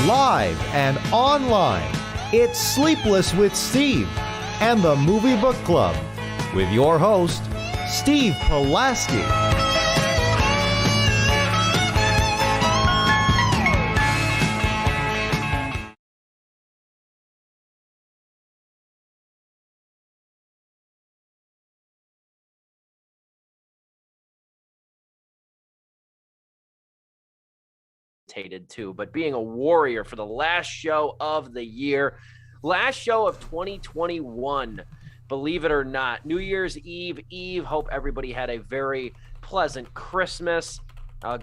Live and online, it's Sleepless with Steve and the Movie Book Club with your host, Steve Pulaski. Too, but being a warrior for the last show of the year, last show of 2021, believe it or not, New Year's Eve. Hope everybody had a very pleasant Christmas,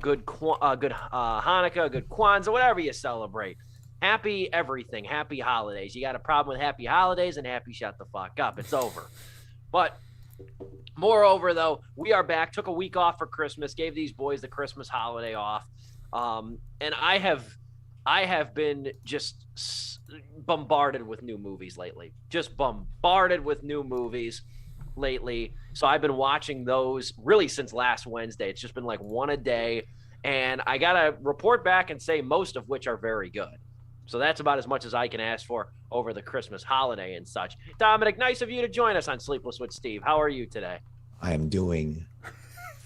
good Hanukkah, good Kwanzaa, whatever you celebrate. Happy everything, happy holidays. You got a problem with happy holidays and happy shut the fuck up. It's over. But moreover, though, we are back. Took a week off for Christmas. Gave these boys the Christmas holiday off. And I have been just bombarded with new movies lately. So I've been watching those really since last Wednesday. It's just been like one a day. And I got to report back and say most of which are very good. So that's about as much as I can ask for over the Christmas holiday and such. Dominic, nice of you to join us on Sleepless with Steve. How are you today? I am doing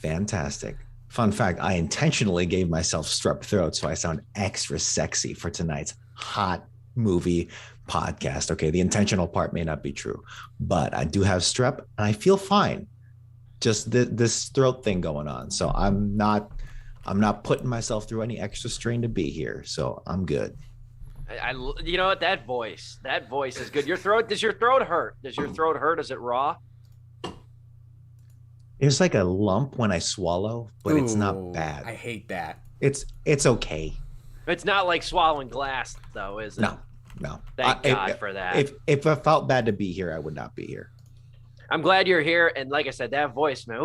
fantastic. Fun fact, I intentionally gave myself strep throat so I sound extra sexy for tonight's hot movie podcast. Okay, the intentional part may not be true, but I do have strep and I feel fine. Just this throat thing going on. So I'm not putting myself through any extra strain to be here. So I'm good. You know what? That voice is good. Does your throat hurt? Is it raw? There's like a lump when I swallow, but it's not bad. I hate that. It's okay. It's not like swallowing glass, though, is it? No. Thank God for that. If I felt bad to be here, I would not be here. I'm glad you're here. And like I said, that voice, man,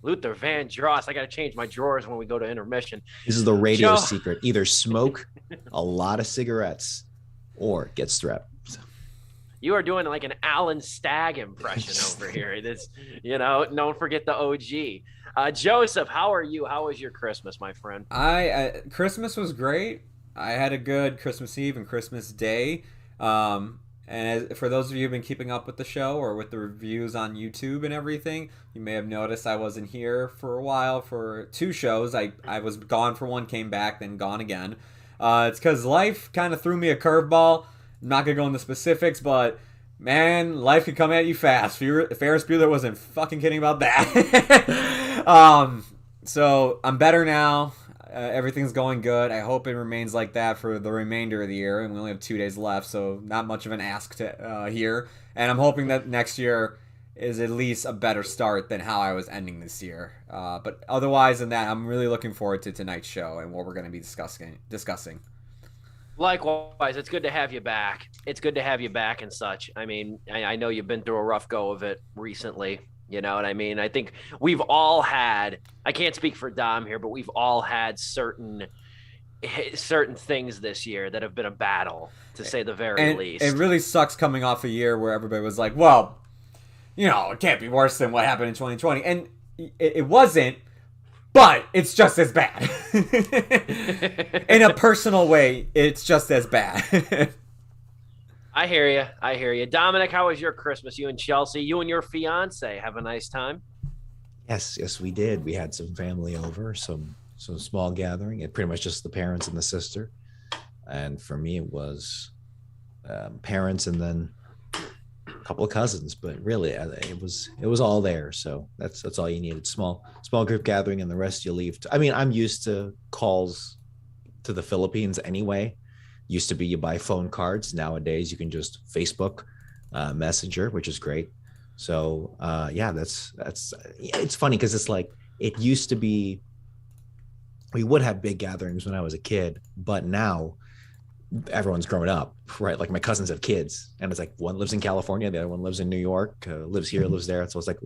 Luther Vandross. I got to change my drawers when we go to intermission. This is the radio secret. Either smoke a lot of cigarettes or get strep. You are doing like an Alan Stagg impression over here. Don't forget the OG. Joseph, how are you? How was your Christmas, my friend? Christmas was great. I had a good Christmas Eve and Christmas Day. For those of you who've been keeping up with the show or with the reviews on YouTube and everything, you may have noticed I wasn't here for a while for 2 shows. I was gone for one, came back, then gone again. It's because life kind of threw me a curveball. I'm not going to go into specifics, but man, life could come at you fast. Ferris Bueller wasn't fucking kidding about that. So I'm better now. Everything's going good. I hope it remains like that for the remainder of the year. And we only have 2 days left, so not much of an ask to here. And I'm hoping that next year is at least a better start than how I was ending this year. But otherwise than that, I'm really looking forward to tonight's show and what we're going to be discussing. Likewise, it's good to have you back. And such. I mean, I know you've been through a rough go of it recently. You know what I mean? I think we've all had, I can't speak for Dom here, but we've all had certain things this year that have been a battle, to say the very least. It really sucks coming off a year where everybody was like, well, it can't be worse than what happened in 2020. And it wasn't. But it's just as bad. In a personal way, it's just as bad. I hear you. Dominic, how was your Christmas? You and Chelsea, you and your fiance have a nice time? Yes, we did. We had some family over, some small gathering. It pretty much just the parents and the sister. And for me, it was parents and then a couple of cousins, but really it was all there. So that's all you needed. Small group gathering, and the rest you leave. I'm used to calls to the Philippines anyway. Used to be you buy phone cards. Nowadays you can just Facebook Messenger, which is great. So it's funny because it's like it used to be. We would have big gatherings when I was a kid, but now everyone's grown up, right? Like my cousins have kids, and it's like one lives in California, the other one lives in New York, lives here, lives there. So it's like,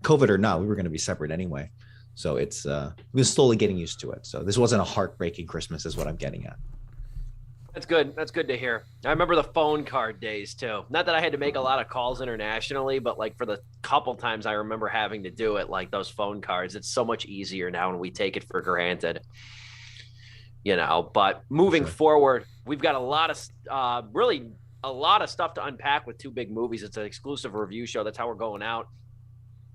COVID or not, we were going to be separate anyway. So it's we're slowly getting used to it. So this wasn't a heartbreaking Christmas, is what I'm getting at. That's good. That's good to hear. I remember the phone card days too. Not that I had to make a lot of calls internationally, but like for the couple times I remember having to do it, like those phone cards, it's so much easier now and we take it for granted. But moving Sure. forward, we've got a lot of really a lot of stuff to unpack with two big movies. It's an exclusive review show. That's how we're going out.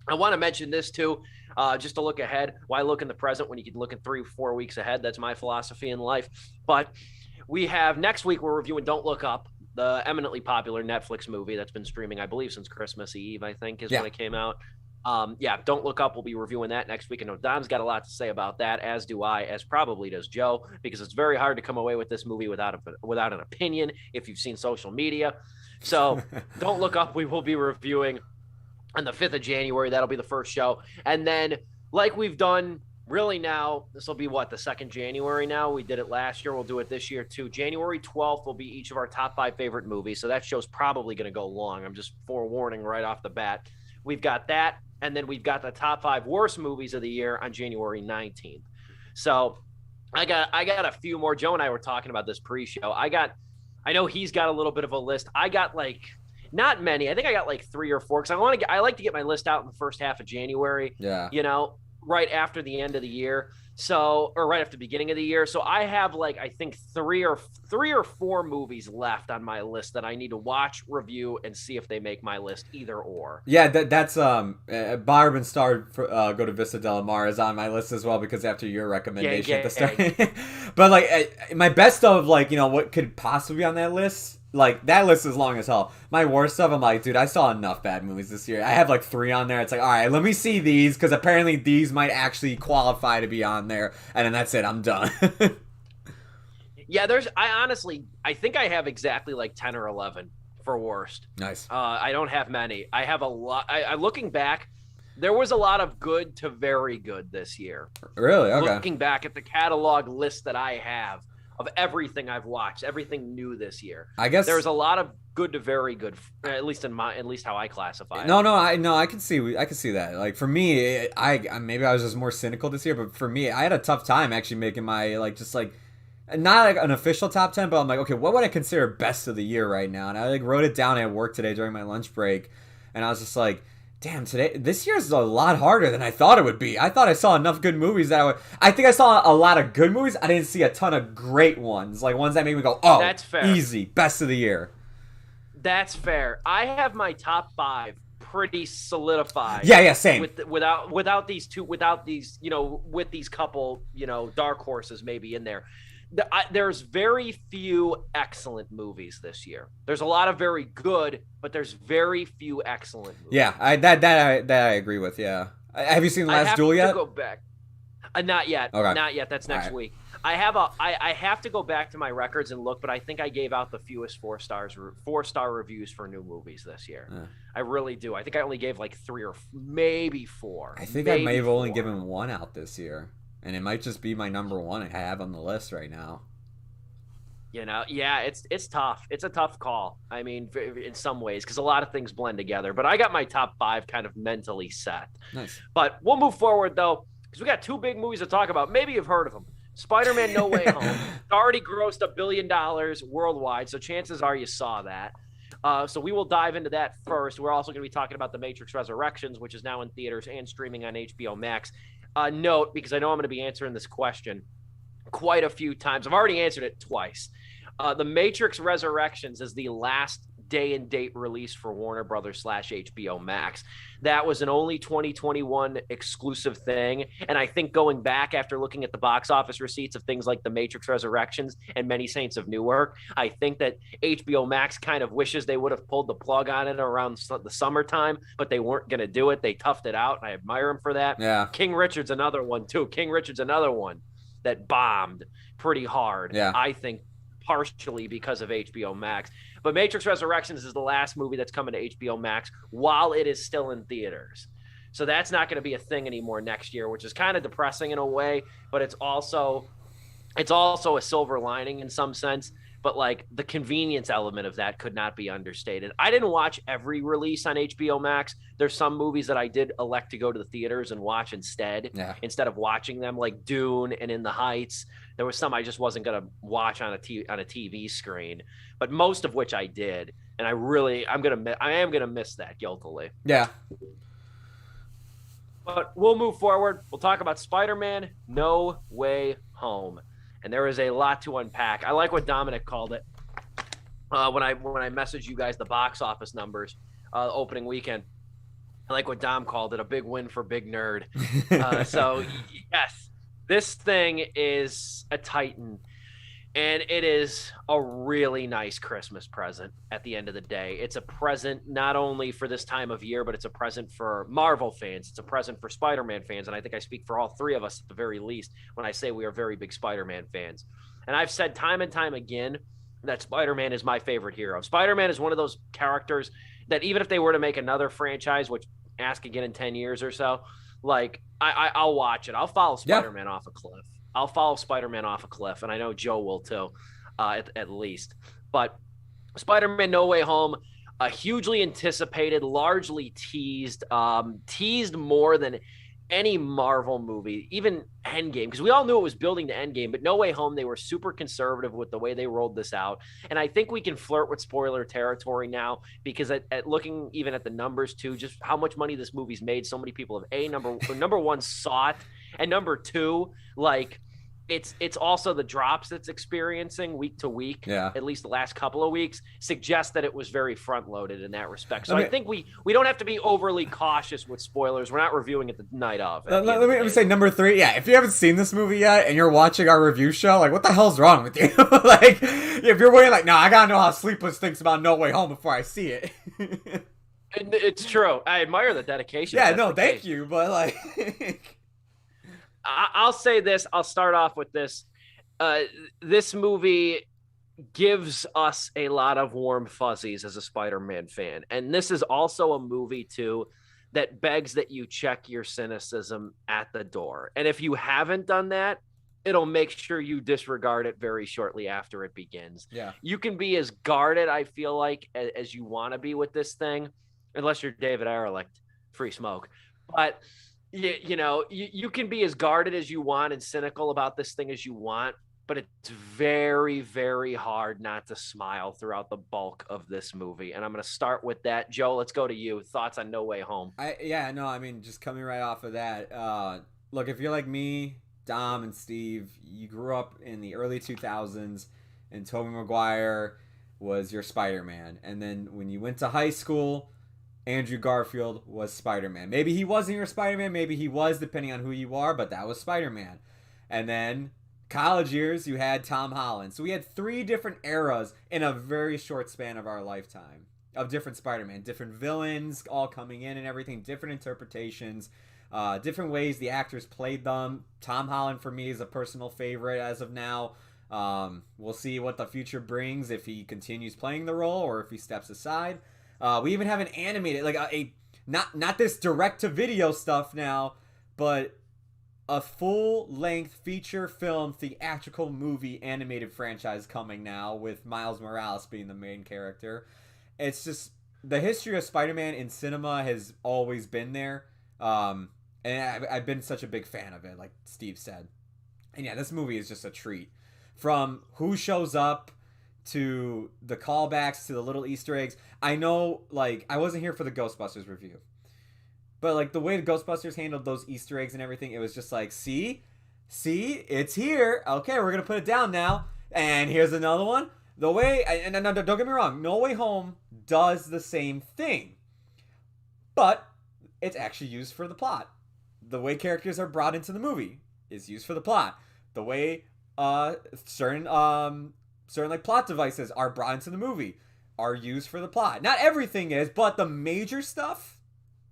I want to mention this too, just to look ahead. Why look in the present when you can look in 3-4 weeks ahead? That's my philosophy in life. But we have next week, we're reviewing Don't Look Up, the eminently popular Netflix movie that's been streaming, I believe, since Christmas Eve, I think, is when it came out. Don't Look Up. We'll be reviewing that next week. I know Dom's got a lot to say about that, as do I, as probably does Joe, because it's very hard to come away with this movie without an opinion if you've seen social media. So Don't Look Up, we will be reviewing on the 5th of January. That'll be the first show. And then, like we've done really now, this will be the 2nd January now. We did it last year. We'll do it this year too. January 12th will be each of our top 5 favorite movies. So that show's probably going to go long. I'm just forewarning right off the bat. We've got that. And then we've got the top 5 worst movies of the year on January 19th. So I got a few more. Joe and I were talking about this pre-show. I know he's got a little bit of a list. I got not many. I think I got 3 or 4 because I like to get my list out in the first half of January. Yeah. Right after the end of the year. So, or right after the beginning of the year. So I have I think 3 or 4 movies left on my list that I need to watch, review, and see if they make my list, either or. Yeah, that's Barb and Star Go to Vista Del Mar is on my list as well, because after your recommendation at the start. But my best of what could possibly be on that list. That list is long as hell. My worst stuff, I'm dude, I saw enough bad movies this year. I have 3 on there. It's all right, let me see these, because apparently these might actually qualify to be on there. And then that's it. I'm done. Yeah, I think I have exactly 10 or 11 for worst. Nice. I don't have many. I have a lot. Looking back, there was a lot of good to very good this year. Really? Okay. Looking back at the catalog list that I have of everything I've watched, everything new this year. I guess there's a lot of good to very good, at least how I classify it. No, I can see that. For me, I maybe I was just more cynical this year, but for me, I had a tough time actually making my not an official top 10, but I'm okay, what would I consider best of the year right now? And I wrote it down at work today during my lunch break, and I was just damn, this year is a lot harder than I thought it would be. I thought I saw enough good movies that I think I saw a lot of good movies. I didn't see a ton of great ones, ones that made me go, oh, that's fair. Easy, best of the year. That's fair. I have my top 5 pretty solidified. Yeah, same. Without these with these couple, dark horses maybe in there. There's very few excellent movies this year. There's a lot of very good, but there's very few excellent movies. Yeah, I agree with. Yeah, have you seen The Last Duel yet? I have to go back. Not yet. Okay. Not yet. That's next week. I have to go back to my records and look, but I think I gave out the fewest 4-star reviews for new movies this year. I really do. I think I only gave 3 or maybe 4. I think I may have only given 1 out this year. And it might just be my number 1 I have on the list right now. Yeah, it's tough. It's a tough call. I mean, in some ways, because a lot of things blend together. But I got my top 5 kind of mentally set. Nice. But we'll move forward, though, because we got 2 big movies to talk about. Maybe you've heard of them. Spider-Man No Way Home. It's already grossed $1 billion worldwide, so chances are you saw that. So we will dive into that first. We're also going to be talking about The Matrix Resurrections, which is now in theaters and streaming on HBO Max. Note, because I know I'm going to be answering this question quite a few times. I've already answered it twice. The Matrix Resurrections is the last day and date release for Warner Brothers / HBO Max. That was an only 2021 exclusive thing. And I think going back after looking at the box office receipts of things like The Matrix Resurrections and Many Saints of Newark, I think that HBO Max kind of wishes they would have pulled the plug on it around the summertime, but they weren't going to do it. They toughed it out, and I admire them for that. Yeah. King Richard's another one, too. King Richard's another one that bombed pretty hard. Yeah. I think partially because of HBO Max. But Matrix Resurrections is the last movie that's coming to HBO Max while it is still in theaters. So that's not going to be a thing anymore next year, which is kind of depressing in a way, but it's also a silver lining in some sense. But the convenience element of that could not be understated. I didn't watch every release on HBO Max. There's some movies that I did elect to go to the theaters and watch instead of watching them, like Dune and In the Heights. There was some I just wasn't going to watch on a TV screen, but most of which I did. And I am going to miss that guiltily. Yeah. But we'll move forward. We'll talk about Spider-Man No Way Home. and there is a lot to unpack. I like what Dominic called it when I messaged you guys the box office numbers opening weekend. I like what Dom called it, a big win for Big Nerd. So yes, this thing is a titan. And it is a really nice Christmas present at the end of the day. It's a present not only for this time of year, but it's a present for Marvel fans. It's a present for Spider-Man fans. And I think I speak for all three of us at the very least when I say we are very big Spider-Man fans. And I've said time and time again that Spider-Man is my favorite hero. Spider-Man is one of those characters that even if they were to make another franchise, which ask again in 10 years or so, like I'll watch it. I'll follow Spider-Man off a cliff. I'll follow Spider-Man off a cliff, and I know Joe will too, at least. But Spider-Man No Way Home, hugely anticipated, largely teased more than any Marvel movie, even Endgame, because we all knew it was building to Endgame, but No Way Home, they were super conservative with the way they rolled this out. And I think we can flirt with spoiler territory now, because at looking even at the numbers too, just how much money this movie's made, so many people have number one saw it, and number two, like it's also the drops it's experiencing week to week, at least the last couple of weeks, suggest that it was very front loaded in that respect. So I think we don't have to be overly cautious with spoilers. We're not reviewing it the night of. Let me say number 3. Yeah, if you haven't seen this movie yet and you're watching our review show, like, what the hell's wrong with you? Like, if you're waiting, like, no, I gotta know how Sleepless thinks about No Way Home before I see it. It's true. I admire the dedication. Yeah, no, thank you, but like. I'll say this. I'll start off with this. This movie gives us a lot of warm fuzzies as a Spider-Man fan. And this is also a movie, too, that begs that you check your cynicism at the door. And if you haven't done that, it'll make sure you disregard it very shortly after it begins. Yeah. You can be as guarded, I feel like, as you want to be with this thing, unless you're David Ehrlich, free smoke. But you can be as guarded as you want and cynical about this thing as you want, but it's very, very hard not to smile throughout the bulk of this movie. And I'm going to start with that. Joe, let's go to you. Thoughts on No Way Home? Just coming right off of that. Look, if you're like me, Dom, and Steve, you grew up in the early 2000s, and Tobey Maguire was your Spider-Man. And then when you went to high school, Andrew Garfield was Spider-Man. Maybe he wasn't your Spider-Man, maybe he was, depending on who you are, but that was Spider-Man. And then college years, you had Tom Holland. So we had 3 different eras in a very short span of our lifetime of different Spider-Man, different villains all coming in and everything, different interpretations, different ways the actors played them. Tom Holland, for me, is a personal favorite as of now. We'll see what the future brings, if he continues playing the role or if he steps aside. We even have an animated, like not this direct-to-video stuff now, but a full-length feature film theatrical movie animated franchise coming now with Miles Morales being the main character. It's just, the history of Spider-Man in cinema has always been there, and I've been such a big fan of it, like Steve said. And yeah, this movie is just a treat. From who shows up to the callbacks to the little Easter eggs. I know, like, I wasn't here for the Ghostbusters review, but like the way the Ghostbusters handled those Easter eggs and everything, it was just like, see, it's here. Okay, we're gonna put it down now, and here's another one. The way, and don't get me wrong, No Way Home does the same thing, but it's actually used for the plot. The way characters are brought into the movie is used for the plot. The way certain like plot devices are brought into the movie are used for the plot. Not everything is, but the major stuff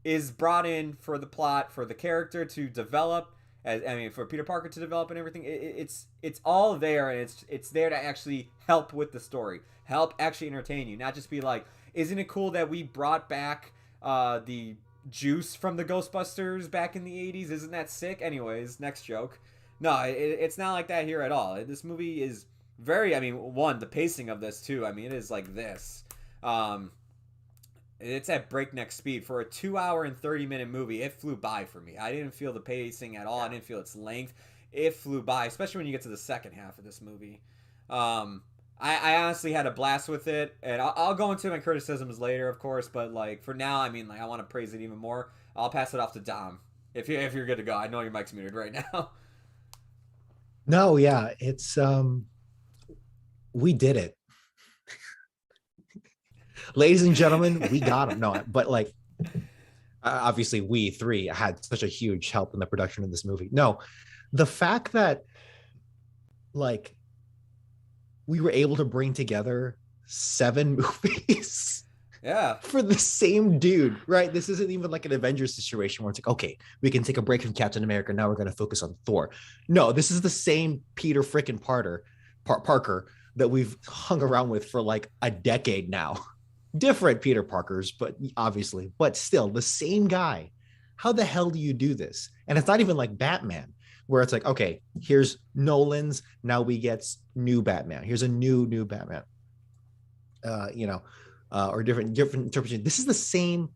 is brought in for the plot, for the character to develop, for Peter Parker to develop and everything. It's all there, and it's there to actually help with the story, help actually entertain you, not just be like, isn't it cool that we brought back the juice from the Ghostbusters back in the 80s? Isn't that sick? Anyways, next joke. No, it's not like that here at all. This movie is very, the pacing of this too. It is like this. It's at breakneck speed. For a 2-hour and 30-minute movie, it flew by for me. I didn't feel the pacing at all. I didn't feel its length. It flew by, especially when you get to the second half of this movie. I honestly had a blast with it, and I'll go into my criticisms later, of course, but like for now, I want to praise it even more. I'll pass it off to Dom if you're good to go. I know your mic's muted right now. No, yeah, it's we did it. Ladies and gentlemen, we got him. No, but like obviously we three had such a huge help in the production of this movie. No, the fact that like we were able to bring together 7 movies Yeah. for the same dude, right? This isn't even like an Avengers situation where it's like, okay, we can take a break from Captain America. Now we're going to focus on Thor. No, this is the same Peter frickin' Parker that we've hung around with for like a decade now. Different Peter Parkers, but obviously, but still the same guy. How the hell do you do this? And it's not even like Batman, where it's like, okay, here's Nolan's. Now we get new Batman. Here's a new Batman. Or different interpretation. This is the same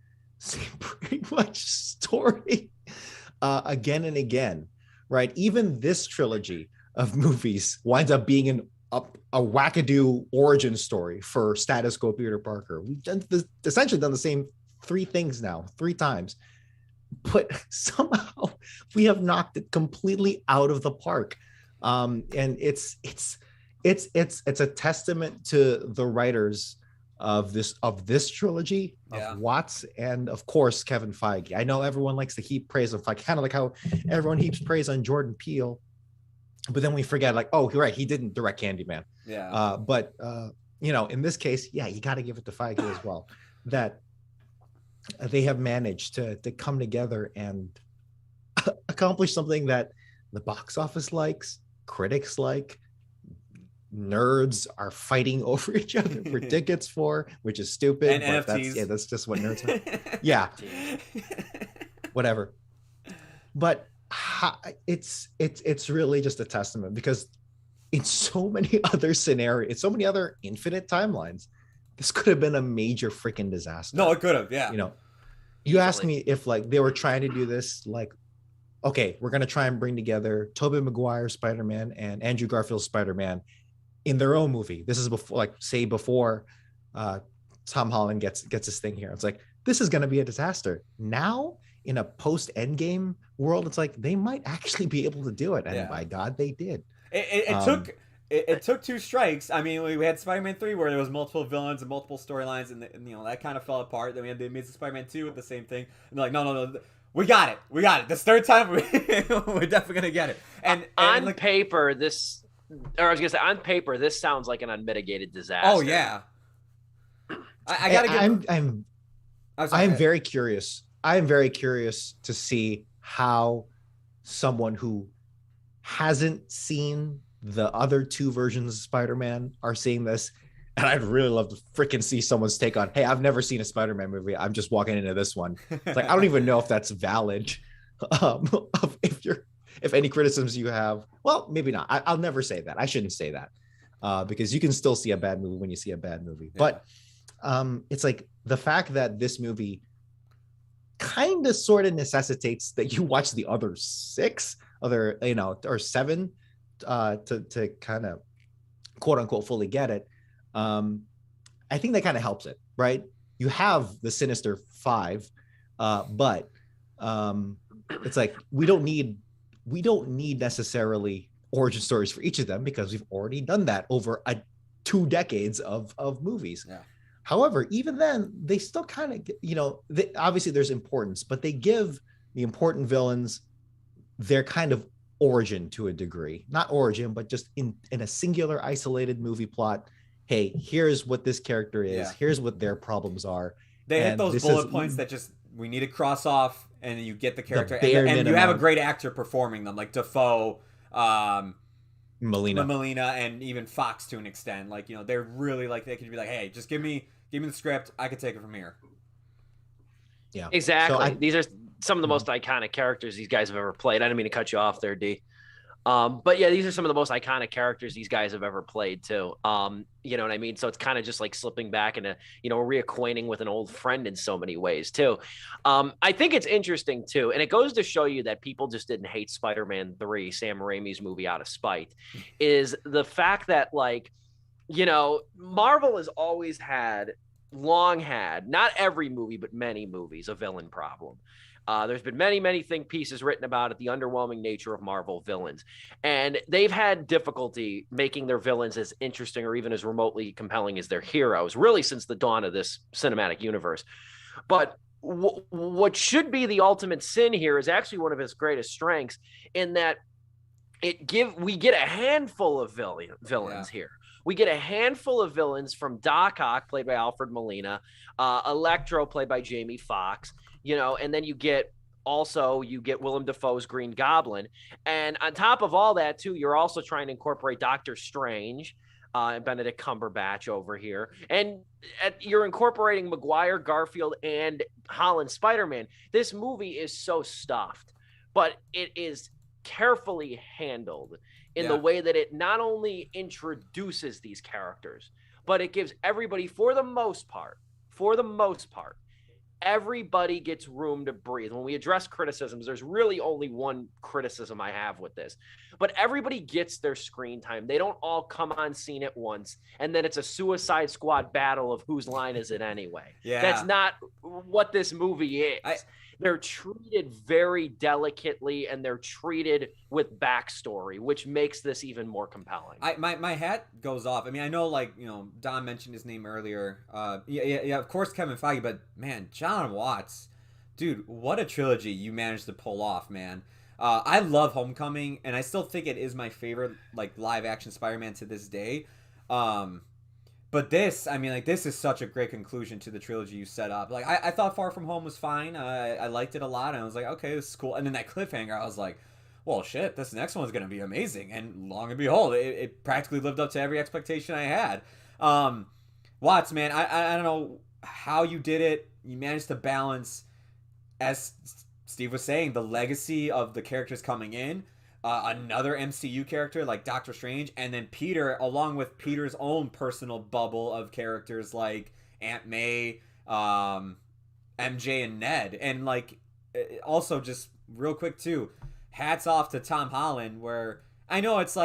pretty much story again and again, right? Even this trilogy of movies winds up being a wackadoo origin story for status quo Peter Parker. We've essentially done the same 3 things now, 3 times, but somehow we have knocked it completely out of the park. And it's a testament to the writers of this trilogy of Watts and of course Kevin Feige. I know everyone likes to heap praise on Feige, kind of like how everyone heaps praise on Jordan Peele, but then we forget like, oh, right, he didn't direct Candyman. But in this case, you got to give it to Feige as well, that they have managed to come together and accomplish something that the box office likes, critics like, nerds are fighting over each other for tickets for, which is stupid. And but NFTs. that's just what nerds are. Yeah. Whatever. But it's really just a testament, because in so many other scenarios, in so many other infinite timelines, this could have been a major freaking disaster. No, it could have. Yeah. You asked me if like they were trying to do this, like, okay, we're going to try and bring together Tobey Maguire's Spider-Man and Andrew Garfield's Spider-Man in their own movie. This is before Tom Holland gets his thing here. It's like, this is going to be a disaster. Now in a post Endgame world, it's like they might actually be able to do it, and by God, they did. It took 2 strikes. I mean, we had Spider-Man 3 where there was multiple villains and multiple storylines, and that kind of fell apart. Then we had the Amazing Spider-Man 2 with the same thing, and they're like, no, we got it. This third time, we're definitely gonna get it. And on like, paper, this sounds like an unmitigated disaster. Oh yeah. I gotta give. I am very curious. I am very curious to see how someone who hasn't seen the other 2 versions of Spider-Man are seeing this. And I'd really love to freaking see someone's take on, hey, I've never seen a Spider-Man movie. I'm just walking into this one. It's like, I don't even know if that's valid. If any criticisms you have, well, maybe not. I'll never say that. I shouldn't say that because you can still see a bad movie when you see a bad movie. Yeah. But it's like the fact that this movie kind of sort of necessitates that you watch the other 6 or 7 to kind of quote unquote fully get it. I think that kind of helps it, right? You have the Sinister 5, but it's like we don't need necessarily origin stories for each of them, because we've already done that over 2 decades of movies. Yeah. However, even then, they still kind of, obviously there's importance, but they give the important villains their kind of origin to a degree. Not origin, but just in a singular, isolated movie plot. Hey, here's what this character is. Yeah. Here's what their problems are. They hit those bullet points that just we need to cross off, and you get the character, and you have a great actor performing them, like Dafoe, Molina, and even Fox to an extent. Like, they're really like, they could be like, hey, just give me the script, I could take it from here. Yeah, exactly. So these are some of the most iconic characters these guys have ever played. I didn't mean to cut you off there, D. But yeah, these are some of the most iconic characters these guys have ever played too. You know what I mean? So it's kind of just like slipping back into, reacquainting with an old friend in so many ways too. I think it's interesting too. And it goes to show you that people just didn't hate Spider-Man 3, Sam Raimi's movie, out of spite, is the fact that Marvel has always had, not every movie, but many movies, a villain problem. There's been many think pieces written about it, the underwhelming nature of Marvel villains. And they've had difficulty making their villains as interesting or even as remotely compelling as their heroes, really since the dawn of this cinematic universe. But what should be the ultimate sin here is actually one of his greatest strengths, in that we get a handful of villains here. We get a handful of villains, from Doc Ock, played by Alfred Molina, Electro, played by Jamie Foxx, and then you get Willem Dafoe's Green Goblin. And on top of all that, too, you're also trying to incorporate Doctor Strange, Benedict Cumberbatch over here. And you're incorporating Maguire, Garfield, and Holland Spider-Man. This movie is so stuffed, but it is carefully handled in the way that it not only introduces these characters, but it gives everybody, for the most part, everybody gets room to breathe. When we address criticisms, there's really only one criticism I have with this, but everybody gets their screen time. They don't all come on scene at once, and then it's a Suicide Squad battle of whose line is it anyway. That's not what this movie is. They're treated very delicately, and they're treated with backstory, which makes this even more compelling. My hat goes off. I mean, I know, Don mentioned his name earlier. Yeah, of course, Kevin Feige, but man, John Watts, dude, what a trilogy you managed to pull off, man. I love Homecoming, and I still think it is my favorite live action Spider-Man to this day. But this, this is such a great conclusion to the trilogy you set up. I thought Far From Home was fine. I liked it a lot, and I was like, okay, this is cool. And then that cliffhanger, I was like, well, shit, this next one's going to be amazing. And long and behold, it practically lived up to every expectation I had. Watts, man, I don't know how you did it. You managed to balance, as Steve was saying, the legacy of the characters coming in, another MCU character like Doctor Strange, and then Peter, along with Peter's own personal bubble of characters like Aunt May, MJ, and Ned. And also, just real quick too, hats off to Tom Holland, where I know it's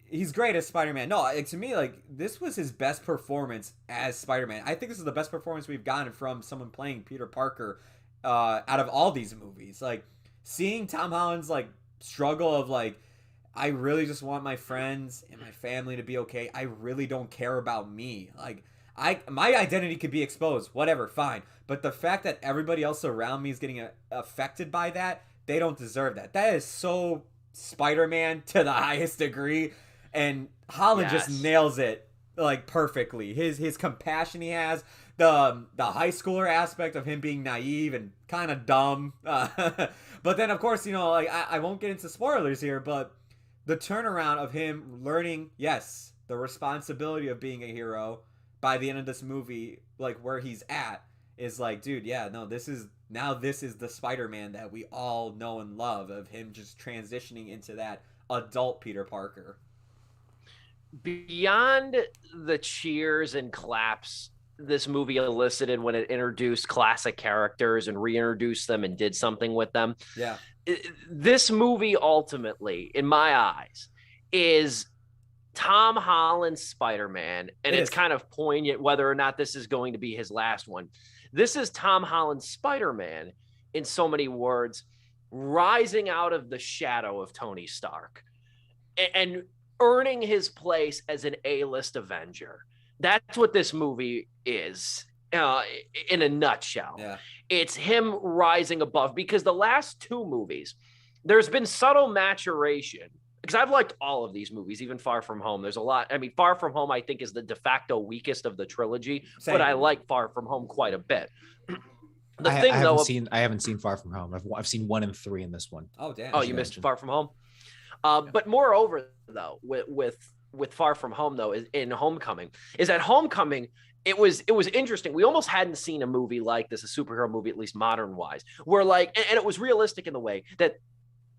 he's great as Spider-Man. No, to me, this was his best performance as Spider-Man. I think this is the best performance we've gotten from someone playing Peter Parker out of all these movies. Seeing Tom Holland's struggle of I really just want my friends and my family to be okay. I really don't care about me. My identity could be exposed, whatever, fine. But the fact that everybody else around me is getting affected by that, they don't deserve that. That is so Spider-Man to the highest degree, and Holland just nails it perfectly. His compassion he has, the high schooler aspect of him being naive and kind of dumb, but then of course I won't get into spoilers here, but the turnaround of him learning the responsibility of being a hero by the end of this movie, where he's at, is dude, this is the Spider-Man that we all know and love, of him just transitioning into that adult Peter Parker. Beyond the cheers and claps this movie elicited when it introduced classic characters and reintroduced them and did something with them, this movie ultimately, in my eyes, is Tom Holland's Spider-Man, and it's kind of poignant whether or not this is going to be his last one. This is Tom Holland's Spider-Man, in so many words, rising out of the shadow of Tony Stark and earning his place as an A-list Avenger. That's what this movie is, in a nutshell. It's him rising above, because the last two movies, there's been subtle maturation, because I've liked all of these movies, even Far From Home. There's a lot. Far From Home, I think, is the de facto weakest of the trilogy, but I like Far From Home quite a bit. I haven't seen Far From Home. I've seen 1 and 3 in this one. Oh, damn. Oh, you missed Far From Home? But moreover, though, with Far From Home, though, in Homecoming, is at Homecoming, it was interesting. We almost hadn't seen a movie like this, a superhero movie, at least modern wise, where and it was realistic in the way that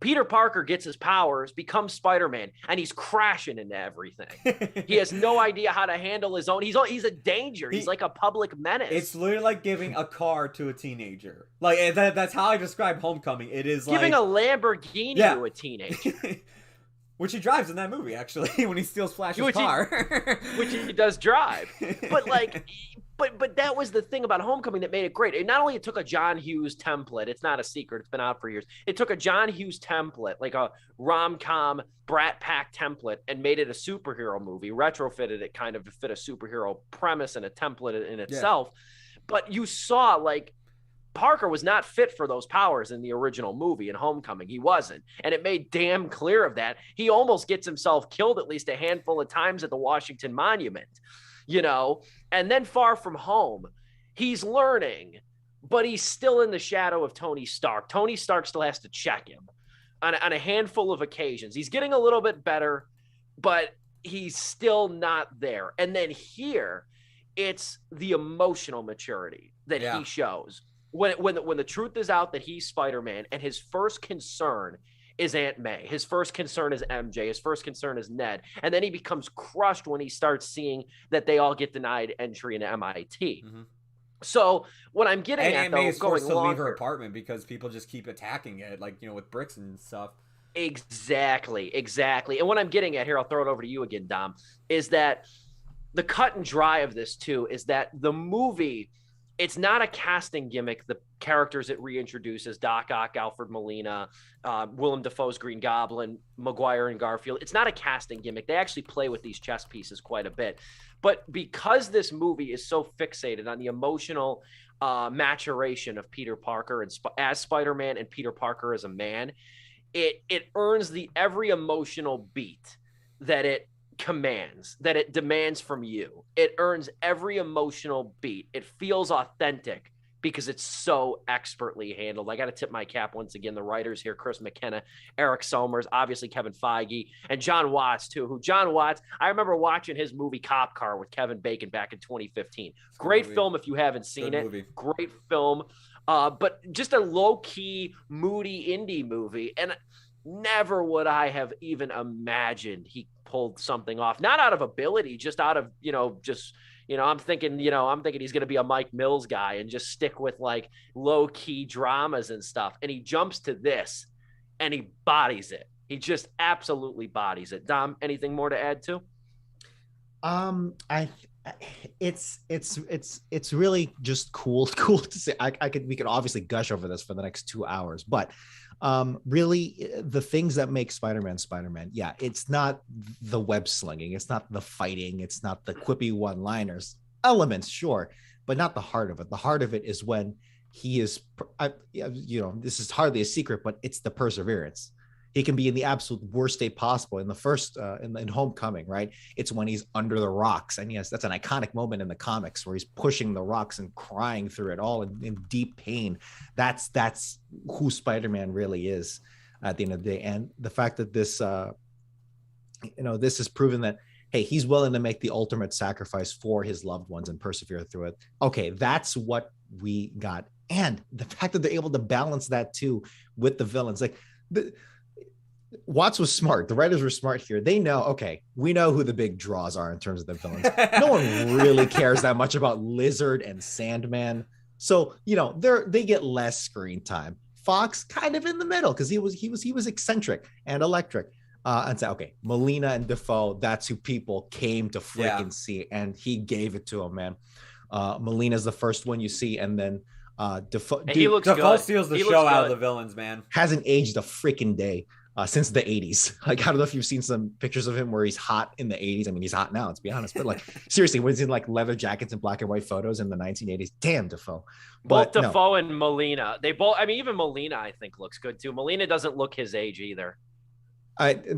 Peter Parker gets his powers, becomes Spider-Man, and he's crashing into everything. He has no idea how to handle his own. He's a danger. He's like a public menace. It's literally like giving a car to a teenager. That's how I describe Homecoming. It is giving a Lamborghini to a teenager. Which he drives in that movie, actually, when he steals Flash's car. Which he does drive. But But that was the thing about Homecoming that made it great. It not only it took a John Hughes template, it's not a secret, it's been out for years. It took a John Hughes template, like a rom-com Brat Pack template, and made it a superhero movie, retrofitted it kind of to fit a superhero premise and a template in itself. But you saw, like, Parker was not fit for those powers in the original movie in Homecoming. He wasn't. And it made damn clear of that. He almost gets himself killed at least a handful of times at the Washington Monument, you know? And then Far From Home, he's learning, but he's still in the shadow of Tony Stark. Tony Stark still has to check him on a handful of occasions. He's getting a little bit better, but he's still not there. And then here, it's the emotional maturity that he shows. When the truth is out that he's Spider-Man, and his first concern is Aunt May, his first concern is MJ, his first concern is Ned, and then he becomes crushed when he starts seeing that they all get denied entry into MIT. Mm-hmm. So what I'm getting at, though, is forced to leave her apartment because people just keep attacking it, like, you know, with bricks and stuff. Exactly. And what I'm getting at here, I'll throw it over to you again, Dom, is that the cut and dry of this too is that the movie, it's not a casting gimmick. The characters it reintroduces, Doc Ock, Alfred Molina, Willem Dafoe's Green Goblin, Maguire and Garfield. It's not a casting gimmick. They actually play with these chess pieces quite a bit. But because this movie is so fixated on the emotional maturation of Peter Parker as Spider-Man and Peter Parker as a man, it earns every emotional beat that it commands, that it demands from you. It earns every emotional beat. It feels authentic because it's so expertly handled. I got to tip my cap once again. The writers here, Chris McKenna, Eric Somers, obviously Kevin Feige, and John Watts too, I remember watching his movie Cop Car with Kevin Bacon back in 2015. Great film if you haven't seen it. Great film. But just a low-key, moody indie movie. And never would I have even imagined he pulled something off, not out of ability, just out of, I'm thinking he's going to be a Mike Mills guy and just stick with like low key dramas and stuff. And he jumps to this and he bodies it. He just absolutely bodies it. Dom, anything more to add to? It's really just cool to say. We could obviously gush over this for the next 2 hours, but really the things that make Spider-Man, yeah, it's not the web slinging, it's not the fighting, it's not the quippy one-liners, elements, sure, but not the heart of it. The heart of it is when he is, this is hardly a secret, but it's the perseverance. He can be in the absolute worst state possible. In the first, in Homecoming, right? It's when he's under the rocks. And yes, that's an iconic moment in the comics where he's pushing the rocks and crying through it all in deep pain. That's who Spider-Man really is at the end of the day. And the fact that this has proven that, hey, he's willing to make the ultimate sacrifice for his loved ones and persevere through it. Okay, that's what we got. And the fact that they're able to balance that too with the villains. Like, Watts was smart. The writers were smart here. They know, okay, we know who the big draws are in terms of the villains. No one really cares that much about Lizard and Sandman. So, they get less screen time. Fox kind of in the middle because he was eccentric and electric. And say, okay, Molina and Dafoe, that's who people came to freaking see. And he gave it to him, man. Molina's the first one you see, and then Dafoe. He looks good. Dafoe steals the show out of the villains, man. Hasn't aged a freaking day. Since the 80s. Like, I don't know if you've seen some pictures of him where he's hot in the 80s. I mean, he's hot now, let's be honest. But like, seriously, when he's in like leather jackets and black and white photos in the 1980s, damn, Dafoe. Both Dafoe and Molina. They both, even Molina, I think, looks good too. Molina doesn't look his age either.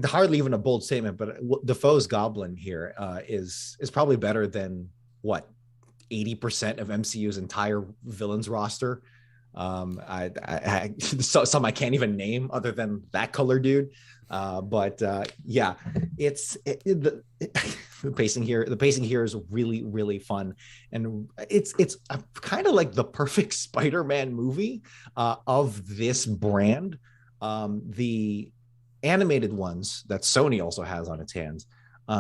Hardly even a bold statement, but Dafoe's Goblin here is probably better than 80% of MCU's entire villains roster. Some I can't even name other than that color dude. The pacing here is really, really fun. And it's kind of like the perfect Spider-Man movie of this brand. The animated ones that Sony also has on its hands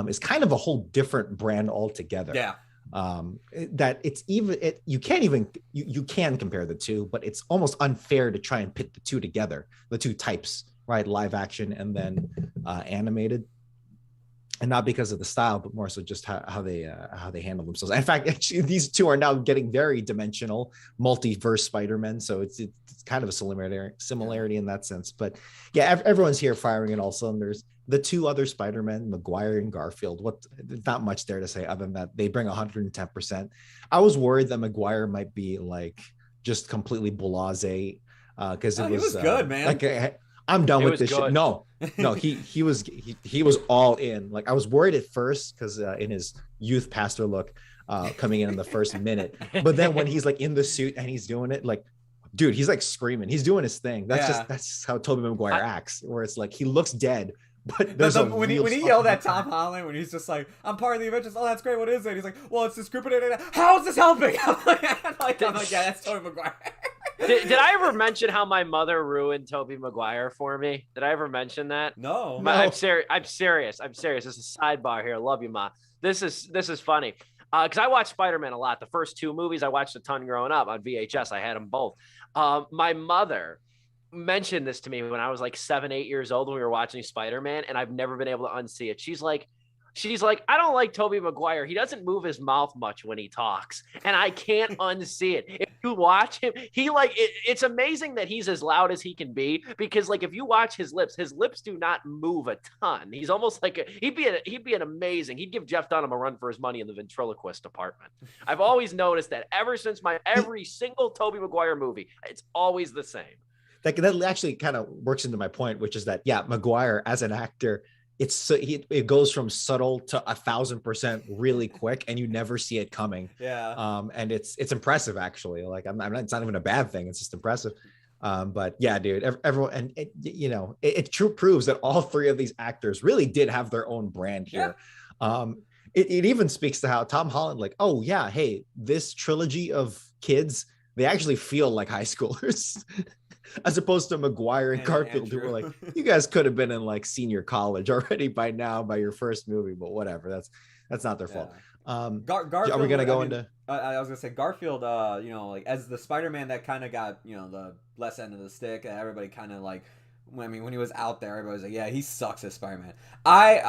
is kind of a whole different brand altogether. Yeah. That you can compare the two, but it's almost unfair to try and pit the two together, the two types, right? Live action and then animated. and not because of the style, but more so just how they handle themselves. In fact, actually, these two are now getting very dimensional, multiverse Spider-Men. So it's kind of a similarity in that sense. But yeah, everyone's here firing in all cylinders. The two other Spider-Men, Maguire and Garfield, not much there to say other than that they bring 110%. I was worried that Maguire might be like just completely blasé because he was good, man. Like I'm done with this shit. No, he was all in. Like I was worried at first because in his youth pastor look coming in the first minute, but then when he's like in the suit and he's doing it, like, dude, he's like screaming. He's doing his thing. That's just how Tobey Maguire acts. Where it's like he looks dead, but there's when he yelled at Tom Holland when he's just like, "I'm part of the Avengers." Oh, that's great. What is it? He's like, "Well, it's this group of how is this helping?" I'm like, yeah, that's Tobey Maguire. Did I ever mention how my mother ruined Tobey Maguire for me? Did I ever mention that? No. I'm serious. I'm serious. This is a sidebar here. Love you, Ma. This is funny. Because I watched Spider-Man a lot. The first two movies I watched a ton growing up on VHS. I had them both. My mother mentioned this to me when I was like 7, 8 years old when we were watching Spider-Man, and I've never been able to unsee it. She's like, I don't like Tobey Maguire. He doesn't move his mouth much when he talks, and I can't unsee it. If you watch him, it's amazing that he's as loud as he can be, because like if you watch his lips do not move a ton. He's almost like he'd be an amazing. He'd give Jeff Dunham a run for his money in the ventriloquist department. I've always noticed that ever since every single Tobey Maguire movie, it's always the same. That actually kind of works into my point, which is that Maguire as an actor, it goes from subtle to 1,000% really quick, and you never see it coming. And it's impressive actually. Like I'm not, it's not even a bad thing. It's just impressive. But yeah, dude, everyone, and it true proves that all three of these actors really did have their own brand here. It even speaks to how Tom Holland, like, oh yeah, hey, this trilogy of kids, they actually feel like high schoolers. As opposed to Maguire and Garfield, who were like, you guys could have been in like senior college already by now by your first movie, but whatever. That's not their fault. Garfield, are we gonna go into? I was gonna say Garfield. Like as the Spider-Man that kind of got the less end of the stick. Everybody kind of like, when he was out there, everybody was like, yeah, he sucks as Spider-Man. I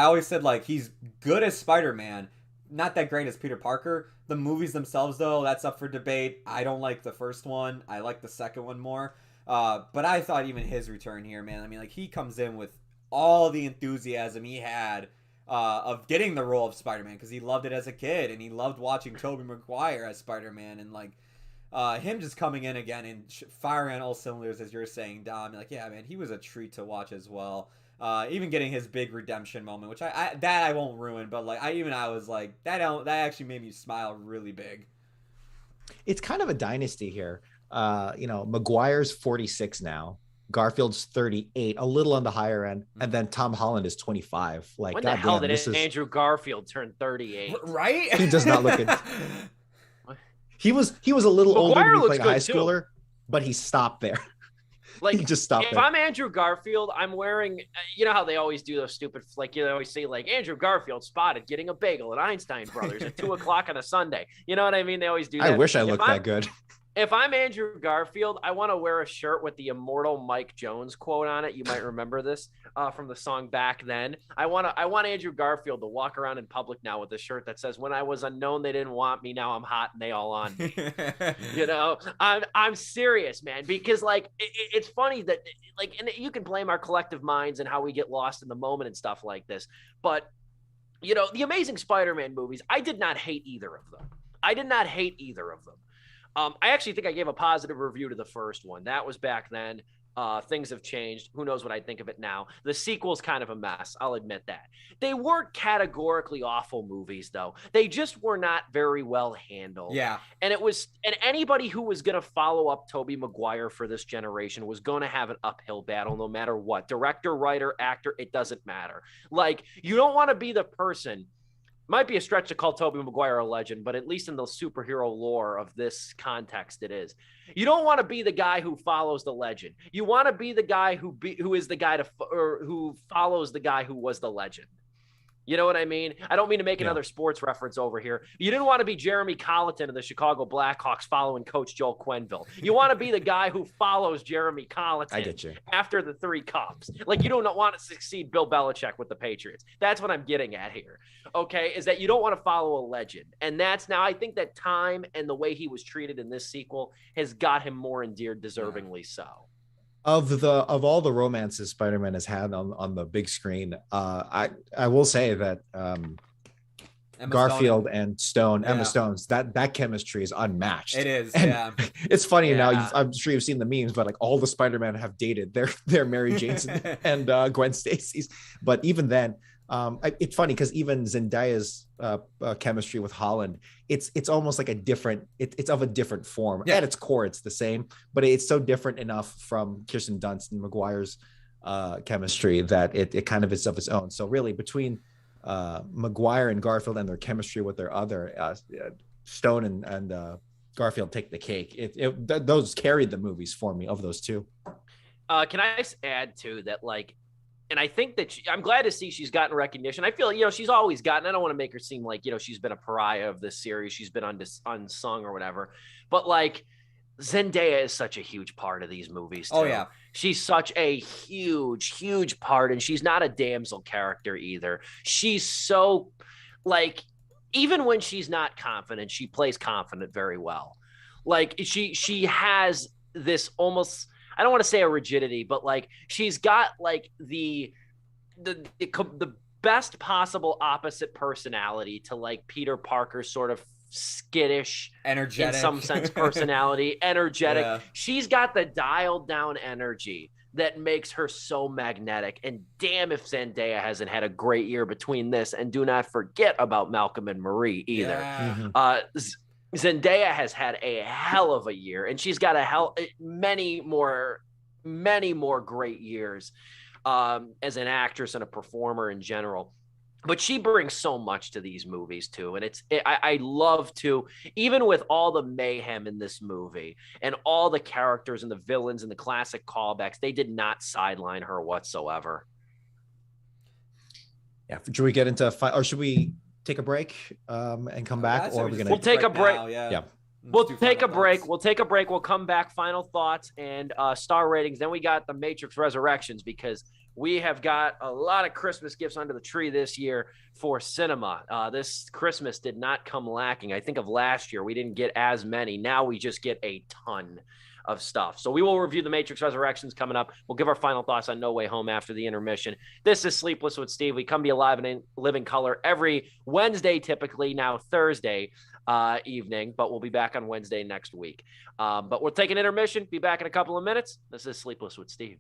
always said like he's good as Spider-Man. Not that great as Peter Parker. The movies themselves, though, that's up for debate. I don't like the first one. I like the second one more. But I thought even his return here, man. I mean, like, he comes in with all the enthusiasm he had of getting the role of Spider-Man, because he loved it as a kid, and he loved watching Tobey Maguire as Spider-Man, and like him just coming in again and firing on all cylinders, as you're saying, Dom. Like, yeah, man, he was a treat to watch as well. Even getting his big redemption moment, which I won't ruin, but like I was like that actually made me smile really big. It's kind of a dynasty here. Maguire's 46 now, Garfield's 38, a little on the higher end, and then Tom Holland is 25. Like, when the hell did Andrew Garfield turn 38? Right? He does not look it. He was a little Maguire older when he played a high schooler, too. But he stopped there. Like, just stop if there. I'm Andrew Garfield, I'm wearing, you know how they always do those stupid, like, you always say, like, Andrew Garfield spotted getting a bagel at Einstein Brothers at 2:00 on a Sunday. You know what I mean? They always do that. I wish I looked that good. If I'm Andrew Garfield, I want to wear a shirt with the immortal Mike Jones quote on it. You might remember this from the song Back Then. I want Andrew Garfield to walk around in public now with a shirt that says, "When I was unknown, they didn't want me. Now I'm hot and they all on me." I'm serious, man, because like it's funny that like, and you can blame our collective minds and how we get lost in the moment and stuff like this, but the Amazing Spider-Man movies, I did not hate either of them. I actually think I gave a positive review to the first one. That was back then. Things have changed. Who knows what I think of it now? The sequel's kind of a mess. I'll admit that. They weren't categorically awful movies, though. They just were not very well handled. Yeah. And anybody who was going to follow up Tobey Maguire for this generation was going to have an uphill battle no matter what. Director, writer, actor, it doesn't matter. Like, you don't want to be the person. Might be a stretch to call Tobey Maguire a legend, but at least in the superhero lore of this context, it is. You don't want to be the guy who follows the legend. You want to be the guy who is the guy who follows the guy who was the legend. You know what I mean? I don't mean to make another sports reference over here. You didn't want to be Jeremy Colleton of the Chicago Blackhawks following Coach Joel Quenneville. You want to be the guy who follows Jeremy Colleton I get you. after the 3 cups. Like, you don't want to succeed Bill Belichick with the Patriots. That's what I'm getting at here, okay, is that you don't want to follow a legend. And that's now I think that time and the way he was treated in this sequel has got him more endeared, deservingly so. Of all the romances Spider-Man has had on the big screen, I will say that Garfield and Stone, Emma Stone's that chemistry is unmatched. It is, and it's funny now. I'm sure you've seen the memes, but like all the Spider-Man have dated their Mary Janes and Gwen Stacy's. But even then, it's funny because even Zendaya's chemistry with Holland, it's almost like a different. It's of a different form. At its core, it's the same, but it's so different enough from Kirsten Dunst and Maguire's chemistry that it kind of is of its own. So really, between Maguire and Garfield and their chemistry with their other Stone and Garfield take the cake. Those carried the movies for me of those two. Can I just add to that, like, and I think that I'm glad to see she's gotten recognition. I feel, she's always gotten, I don't want to make her seem like, she's been a pariah of this series. She's been unsung or whatever, but like Zendaya is such a huge part of these movies too. Oh yeah. She's such a huge, huge part. And she's not a damsel character either. She's so like, even when she's not confident, she plays confident very well. Like she has this almost, I don't want to say a rigidity, but like she's got like the best possible opposite personality to like Peter Parker's sort of skittish, energetic, in some sense, personality, energetic. Yeah. She's got the dialed down energy that makes her so magnetic. And damn if Zendaya hasn't had a great year between this and do not forget about Malcolm and Marie either. Yeah. Zendaya has had a hell of a year, and she's got many more great years as an actress and a performer in general. But she brings so much to these movies too, and I love to, even with all the mayhem in this movie and all the characters and the villains and the classic callbacks, they did not sideline her whatsoever. Yeah, should we get into or should we take a break and come back, or are we gonna? We'll take a break. Now, yeah. We'll take a break. We'll take a break. We'll come back. Final thoughts and star ratings. Then we got the Matrix Resurrections, because we have got a lot of Christmas gifts under the tree this year for cinema. This Christmas did not come lacking. I think of last year, we didn't get as many. Now we just get a ton of stuff. So we will review the Matrix Resurrections coming up. We'll give our final thoughts on No Way Home after the intermission. This is Sleepless with Steve. We come to you live and in living color every Wednesday, typically, now Thursday evening, but we'll be back on Wednesday next week. But we'll take an intermission, be back in a couple of minutes. This is Sleepless with Steve.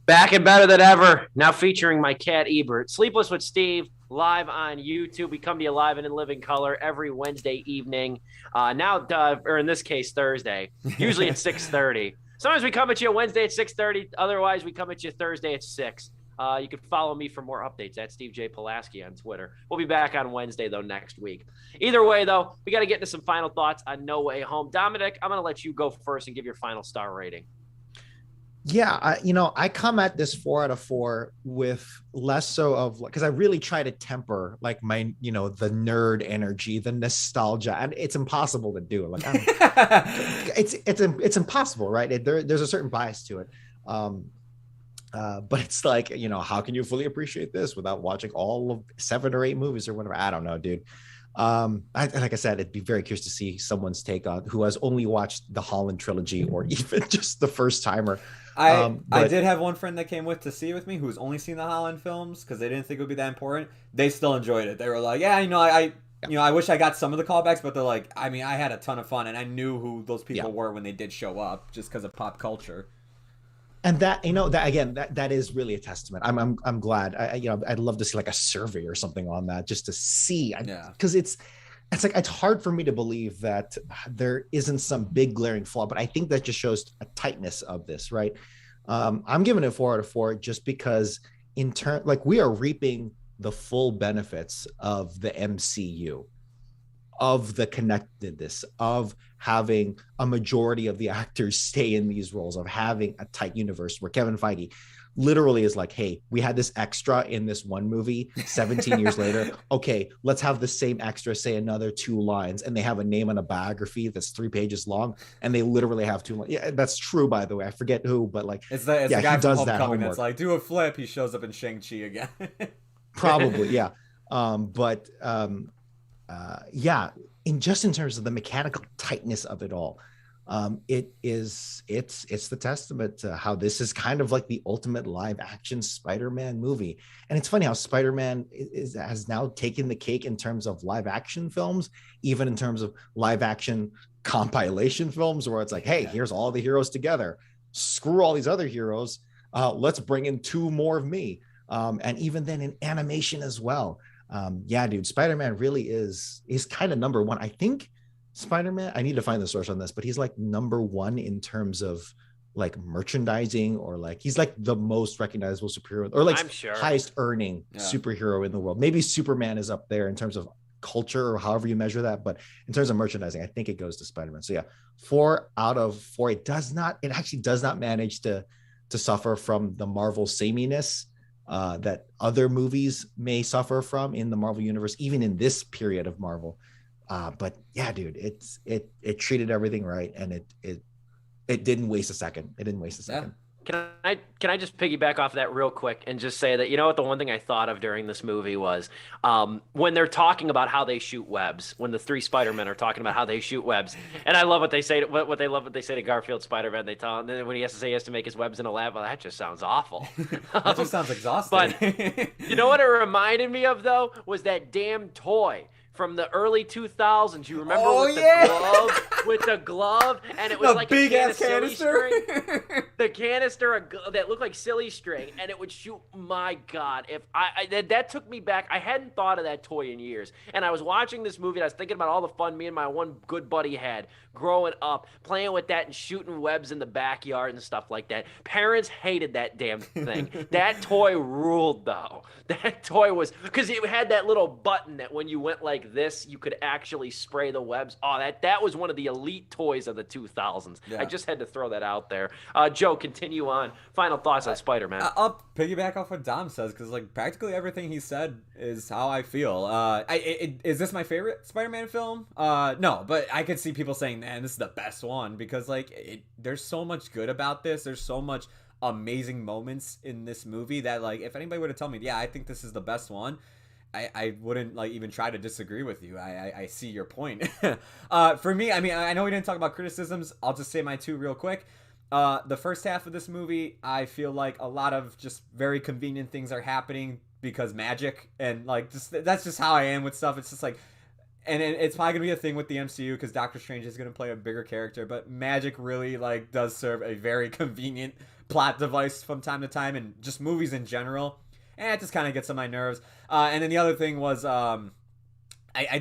Back and better than ever. Now featuring my cat Ebert. Sleepless with Steve, live on YouTube. We come to you live and in living color every Wednesday evening. Or in this case, Thursday. Usually at 6:30. Sometimes we come at you Wednesday at 6:30. Otherwise, we come at you Thursday at 6. You can follow me for more updates at Steve J. Pulaski on Twitter. We'll be back on Wednesday, though, next week. Either way, though, we got to get into some final thoughts on No Way Home. Dominic, I'm going to let you go first and give your final star rating. Yeah, I come at this 4 out of 4 with less so of, because I really try to temper like my, the nerd energy, the nostalgia, and it's impossible to do. Like it's impossible, right? There's a certain bias to it. But it's like, how can you fully appreciate this without watching all of 7 or 8 movies or whatever? I don't know, dude. Like I said, I'd be very curious to see someone's take on who has only watched the Holland trilogy or even just the first timer. I did have one friend that came to see with me who's only seen the Holland films because they didn't think it would be that important. They still enjoyed it. They were like, yeah, I wish I got some of the callbacks, but they're like, I mean, I had a ton of fun and I knew who those people were when they did show up just because of pop culture. And that, that again, that is really a testament. I'm glad. I'd love to see like a survey or something on that just to see, because it's like, it's hard for me to believe that there isn't some big glaring flaw, but I think that just shows a tightness of this, right? I'm giving it 4 out of 4 just because like we are reaping the full benefits of the MCU, of the connectedness, of having a majority of the actors stay in these roles, of having a tight universe where Kevin Feige literally is like, hey, we had this extra in this one movie 17 years later. Okay, let's have the same extra say another 2 lines, and they have a name on a biography that's 3 pages long, and they literally have 2 lines. Yeah, that's true, by the way. I forget who, but like, it's the guy from Homecoming that's like, do a flip. He shows up in Shang-Chi again. Probably, yeah. In terms of the mechanical tightness of it all, it's the testament to how this is kind of like the ultimate live action Spider-Man movie. And it's funny how Spider-Man has now taken the cake in terms of live action films, even in terms of live action compilation films, where it's like, hey, here's all the heroes together, screw all these other heroes, let's bring in 2 more of me. And even then in animation as well. Dude, Spider-Man really is kind of number 1. I think Spider-Man, I need to find the source on this, but he's like number 1 in terms of like merchandising, or like he's like the most recognizable superhero, or like highest earning superhero in the world. Maybe Superman is up there in terms of culture or however you measure that, but in terms of merchandising, I think it goes to Spider-Man. So 4 out of 4. It actually does not manage to suffer from the Marvel sameness that other movies may suffer from in the Marvel universe, even in this period of Marvel. But yeah, dude, it treated everything right, and it didn't waste a second. It didn't waste a second. Can I just piggyback off that real quick and just say that, what the one thing I thought of during this movie was when they're talking about how they shoot webs, when the 3 Spider-Men are talking about how they shoot webs, and I love what they say to Garfield Spider-Man. They tell him, and then when he has to say he has to make his webs in a lab, well, that just sounds awful. That just sounds exhausting. But you know what it reminded me of though was that damn toy from the early 2000s. You remember with the glove, and it was like big a can ass of silly canister. String. The canister that looked like silly string, and it would shoot. My God, if that took me back. I hadn't thought of that toy in years, and I was watching this movie, and I was thinking about all the fun me and my one good buddy had growing up, playing with that and shooting webs in the backyard and stuff like that. Parents hated that damn thing. That toy ruled, though. That toy was, because it had that little button that when you went like this, you could actually spray the webs. Oh, that was one of the elite toys of the 2000s. Yeah. I just had to throw that out there. Joe, continue on. Final thoughts on Spider-Man. I'll piggyback off what Dom says, because like practically everything he said is how I feel. Is this my favorite Spider-Man film? No, but I could see people saying, man, this is the best one, because like there's so much good about this. There's so much amazing moments in this movie that like if anybody were to tell me, yeah, I think this is the best one, I wouldn't like even try to disagree with you. I see your point. For me, I mean, I know we didn't talk about criticisms. I'll just say my 2 real quick. The first half of this movie, I feel like a lot of just very convenient things are happening because magic, and like that's just how I am with stuff. It's just like, and it's probably gonna be a thing with the MCU because Doctor Strange is gonna play a bigger character, but magic really like does serve a very convenient plot device from time to time, and just movies in general. And it just kind of gets on my nerves. And then the other thing was, I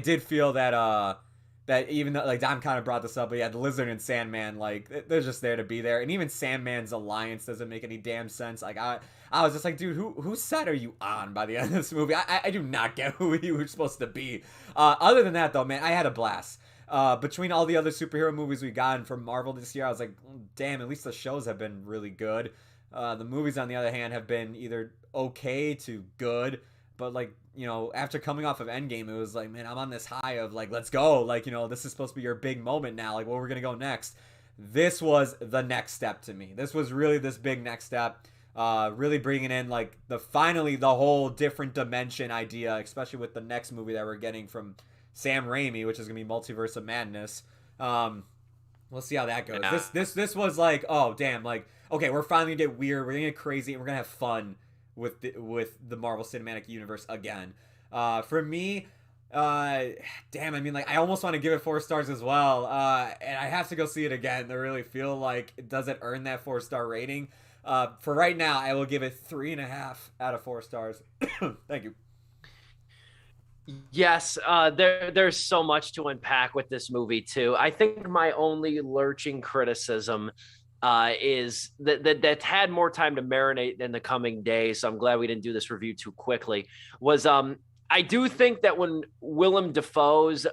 did feel that that even though, like, Dom kind of brought this up, but yeah, the Lizard and Sandman, like, they're just there to be there. And even Sandman's alliance doesn't make any damn sense. Like, I was just like, dude, whose side are you on by the end of this movie? I do not get who you were supposed to be. Other than that, though, man, I had a blast. Between all the other superhero movies we gotten from Marvel this year, I was like, damn, at least the shows have been really good. The movies, on the other hand, have been either okay to good, but like, you know, after coming off of Endgame, it was like, man, I'm on this high of like, let's go. Like, you know, this is supposed to be your big moment now. Like, where we're going to go next. This was the next step to me. This was really this big next step. Really bringing in like finally the whole different dimension idea, especially with the next movie that we're getting from Sam Raimi, which is going to be Multiverse of Madness. We'll see how that goes. Yeah. This was like, oh, damn, like, okay, we're finally going to get weird. We're going to get crazy. And we're going to have fun with the Marvel Cinematic Universe again. For me, damn, I mean, like, I almost want to give it 4 stars as well. And I have to go see it again to really feel like, does it earn that 4-star rating? For right now, I will give it 3.5 out of 4 stars. Thank you. Yes, there's so much to unpack with this movie too. I think my only lurching criticism is that had more time to marinate in the coming days. So I'm glad we didn't do this review too quickly. Was I do think that when Willem Dafoe's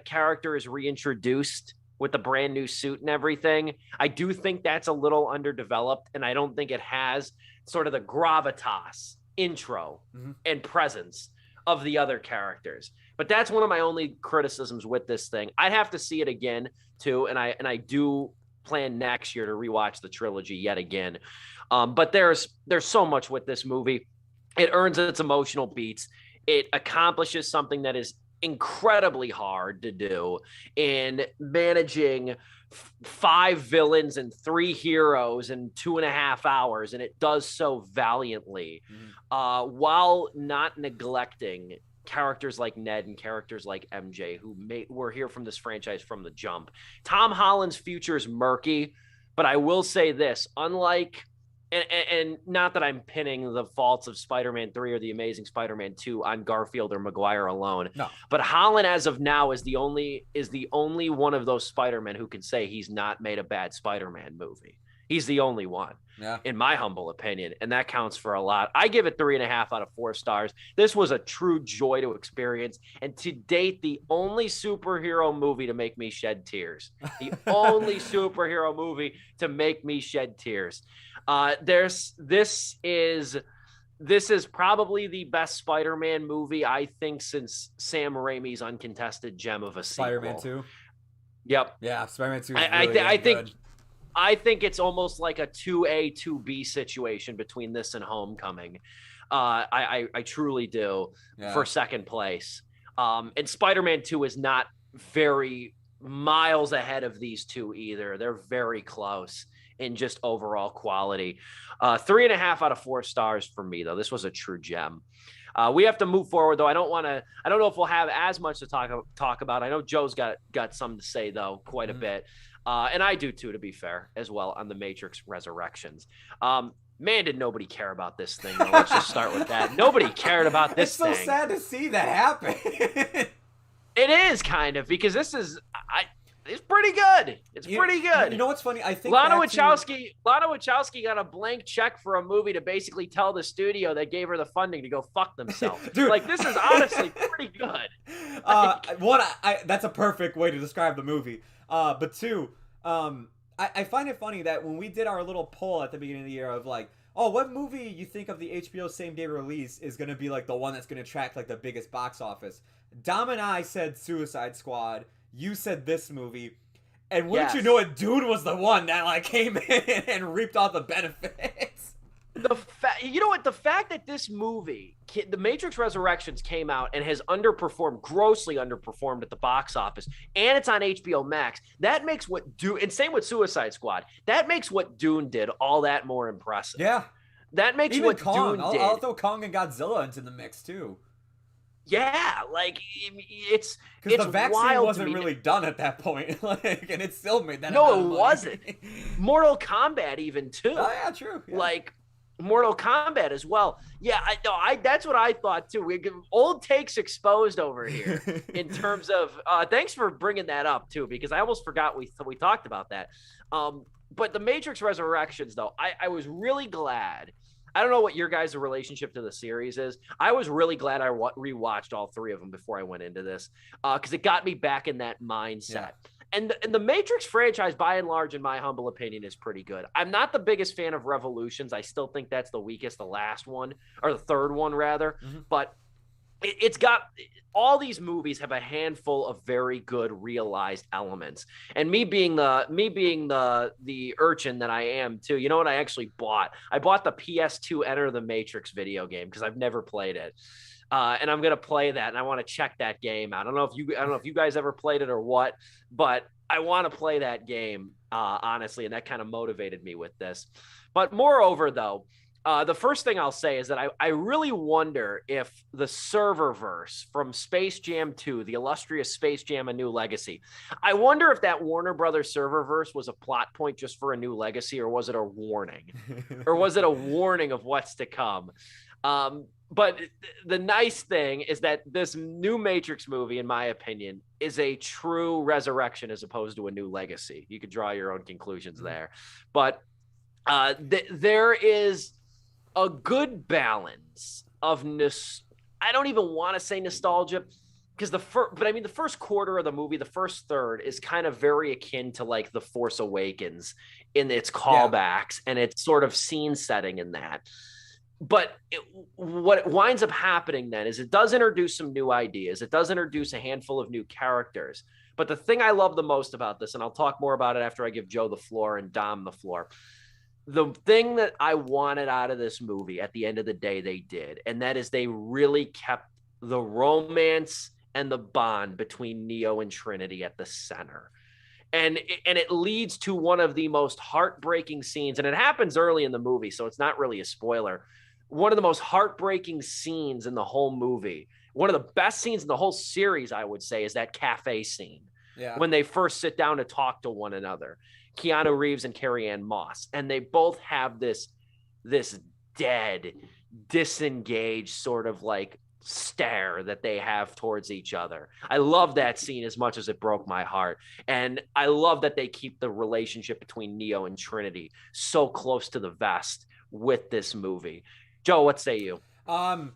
character is reintroduced with a brand new suit and everything, I do think that's a little underdeveloped, and I don't think it has sort of the gravitas, intro, and presence of the other characters. But that's one of my only criticisms with this thing. I'd have to see it again too, and I do plan next year to rewatch the trilogy yet again. But there's so much with this movie. It earns its emotional beats. It accomplishes something that is incredibly hard to do in managing 5 villains and 3 heroes in 2.5 hours, and it does so valiantly, while not neglecting characters like Ned and characters like MJ, who were here from this franchise from the jump. Tom Holland's future is murky, but I will say this, unlike and not that I'm pinning the faults of Spider-Man 3 or The Amazing Spider-Man 2 on Garfield or Maguire alone. No. But Holland, as of now, is the only one of those Spider-Men who can say he's not made a bad Spider-Man movie. He's the only one, in my humble opinion, and that counts for a lot. I give it 3.5 out of 4 stars. This was a true joy to experience, and to date, the only superhero movie to make me shed tears. The only superhero movie to make me shed tears. This is probably the best Spider-Man movie, I think, since Sam Raimi's uncontested gem of a sequel. Spider-Man 2? Yep. Yeah, Spider-Man 2 is really I think it's almost like a 2A, 2B situation between this and Homecoming. I truly do, for second place. And Spider-Man 2 is not very miles ahead of these two either. They're very close in just overall quality. 3.5 out of 4 stars for me, though. This was a true gem. We have to move forward, though. I don't know if we'll have as much to talk about. I know Joe's got some to say, though, quite a bit. And I do too, to be fair, as well, on the Matrix Resurrections. Man, did nobody care about this thing, though. Let's just start with that. Nobody cared about this thing. It's so sad to see that happen. It is kind of, because this is it's pretty good. It's pretty good. You know what's funny? I think Lana Wachowski got a blank check for a movie to basically tell the studio that gave her the funding to go fuck themselves. Dude. Like, this is honestly pretty good. That's a perfect way to describe the movie. But 2, I find it funny that when we did our little poll at the beginning of the year of like, oh, what movie you think of the HBO same day release is going to be like the one that's going to attract like the biggest box office? Dom and I said Suicide Squad. You said this movie. And wouldn't you know it, Dune was the one that like came in and reaped all the benefits. You know what? The fact that this movie, The Matrix Resurrections, came out and has grossly underperformed at the box office, and it's on HBO Max, that makes what Dune, and same with Suicide Squad, that makes what Dune did all that more impressive. Yeah. That makes even what Kong. Dune did. I'll throw Kong and Godzilla into the mix, too. Yeah, like, it's because the vaccine wild wasn't really done at that point, like, and it still made that. No, it wasn't. Mortal Kombat even, too. Oh, yeah, true. Yeah. Like, Mortal Kombat as well. Yeah, that's what I thought too. We get old takes exposed over here in terms of. Thanks for bringing that up too, because I almost forgot we talked about that. But the Matrix Resurrections, though, I was really glad. I don't know what your guys' relationship to the series is. I was really glad I rewatched all three of them before I went into this because it got me back in that mindset. Yeah. And the Matrix franchise, by and large, in my humble opinion, is pretty good. I'm not the biggest fan of Revolutions. I still think that's the weakest, the last one, or the third one, rather. Mm-hmm. But it's got all these movies have a handful of very good realized elements. And me being the urchin that I am too, you know what I actually bought? I bought the PS2 Enter the Matrix video game because I've never played it. And I'm gonna play that, and I want to check that game out. I don't know if you guys ever played it or what, but I want to play that game honestly, and that kind of motivated me with this. But moreover, though, the first thing I'll say is that I really wonder if the serververse from Space Jam 2, the illustrious Space Jam: A New Legacy, I wonder if that Warner Brothers serververse was a plot point just for A New Legacy, or was it a warning, or was it a warning of what's to come? But the nice thing is that this new Matrix movie, in my opinion, is a true resurrection as opposed to a new legacy. You could draw your own conclusions there. But there is a good balance of I don't even want to say nostalgia, because the first quarter of the movie, the first third, is kind of very akin to like The Force Awakens in its callbacks and its sort of scene setting in that. But what winds up happening then is it does introduce some new ideas. It does introduce a handful of new characters. But the thing I love the most about this, and I'll talk more about it after I give Joe the floor and Dom the floor, the thing that I wanted out of this movie at the end of the day, they did. And that is they really kept the romance and the bond between Neo and Trinity at the center. And it leads to one of the most heartbreaking scenes. And it happens early in the movie, so it's not really a spoiler. One of the most heartbreaking scenes in the whole movie, one of the best scenes in the whole series, I would say, is that cafe scene. Yeah. When they first sit down to talk to one another, Keanu Reeves and Carrie-Anne Moss, and they both have this dead, disengaged sort of like stare that they have towards each other. I love that scene as much as it broke my heart. And I love that they keep the relationship between Neo and Trinity so close to the vest with this movie. Joe, what say you? For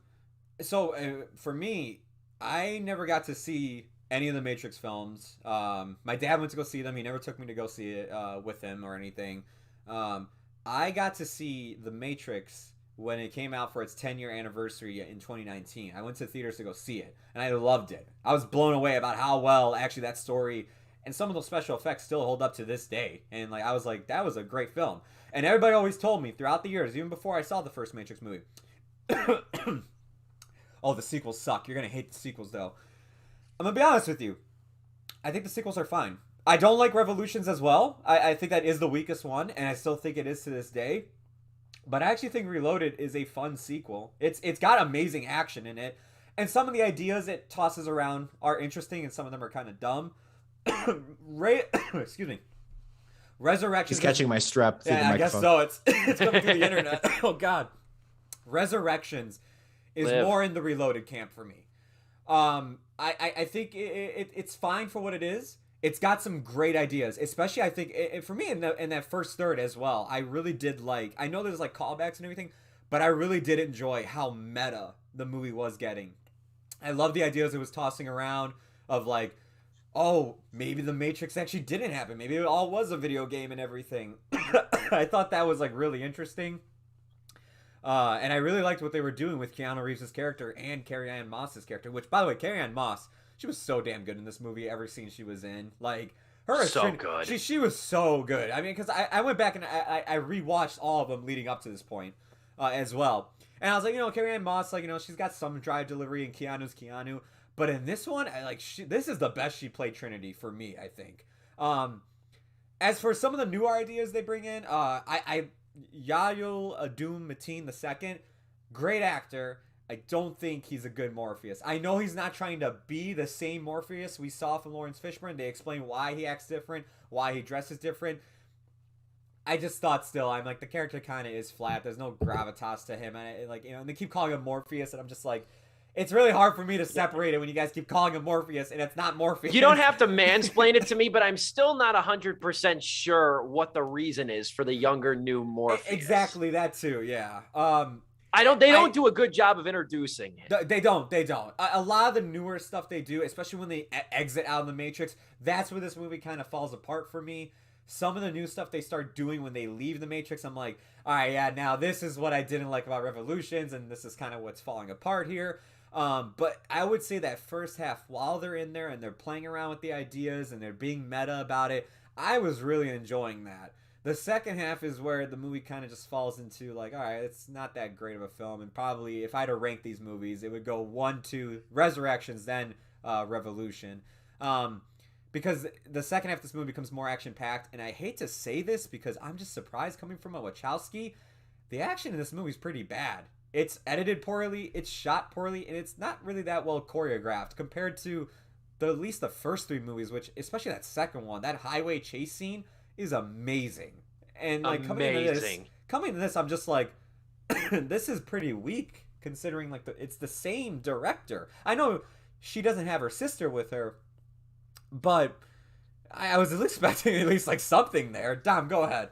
me, I never got to see any of the Matrix films. My dad went to go see them. He never took me to go see it with him or anything. I got to see The Matrix when it came out for its 10-year anniversary in 2019. I went to theaters to go see it, and I loved it. I was blown away about how well actually that story and some of those special effects still hold up to this day. And like I was like, that was a great film. And everybody always told me throughout the years, even before I saw the first Matrix movie, oh, the sequels suck. You're going to hate the sequels, though. I'm going to be honest with you. I think the sequels are fine. I don't like Revolutions as well. I think that is the weakest one, and I still think it is to this day. But I actually think Reloaded is a fun sequel. It's got amazing action in it, and some of the ideas it tosses around are interesting, and some of them are kind of dumb. Excuse me. Resurrections. He's catching my strep through the microphone. I guess so. It's coming through the internet. Oh God. Resurrections is more in the Reloaded camp for me. I think it's fine for what it is. It's got some great ideas, especially I think for me in that first third as well. I really did like. I know there's like callbacks and everything, but I really did enjoy how meta the movie was getting. I love the ideas it was tossing around of like, oh, maybe the Matrix actually didn't happen. Maybe it all was a video game and everything. I thought that was like really interesting. And I really liked what they were doing with Keanu Reeves' character and Carrie-Anne Moss's character, which, by the way, Carrie-Anne Moss, she was so damn good in this movie, every scene she was in. Like, her... So good. She was so good. I mean, because I went back and I rewatched all of them leading up to this point as well. And I was like, Carrie-Anne Moss, like, she's got some drive delivery, and Keanu's Keanu. But in this one, this is the best she played Trinity for me, I think. As for some of the new ideas they bring in, Yahya Adum Mateen II, great actor. I don't think he's a good Morpheus. I know he's not trying to be the same Morpheus we saw from Lawrence Fishburne. They explain why he acts different, why he dresses different. I just thought still, I'm like, the character kind of is flat. There's no gravitas to him. And and they keep calling him Morpheus, and I'm just like, It's really hard for me to separate it when you guys keep calling him Morpheus, and it's not Morpheus. You don't have to mansplain it to me, but I'm still not 100% sure what the reason is for the younger new Morpheus. Exactly, that too, yeah. They don't do a good job of introducing it. They don't. A lot of the newer stuff they do, especially when they exit out of the Matrix, that's where this movie kind of falls apart for me. Some of the new stuff they start doing when they leave the Matrix, I'm like, all right, yeah, now this is what I didn't like about Revolutions, and this is kind of what's falling apart here. But I would say that first half, while they're in there and they're playing around with the ideas and they're being meta about it, I was really enjoying that. The second half is where the movie kind of just falls into like, all right, it's not that great of a film. And probably if I had to rank these movies, it would go 1, 2, Resurrections, then Revolution. Because the second half of this movie becomes more action-packed. And I hate to say this because I'm just surprised coming from a Wachowski. The action in this movie is pretty bad. It's edited poorly, it's shot poorly, and it's not really that well choreographed compared to at least the first 3 movies, which, especially that second one, that highway chase scene is amazing. And like coming into this, I'm just like, this is pretty weak considering like it's the same director. I know she doesn't have her sister with her, but I was expecting at least like something there. Dom, go ahead.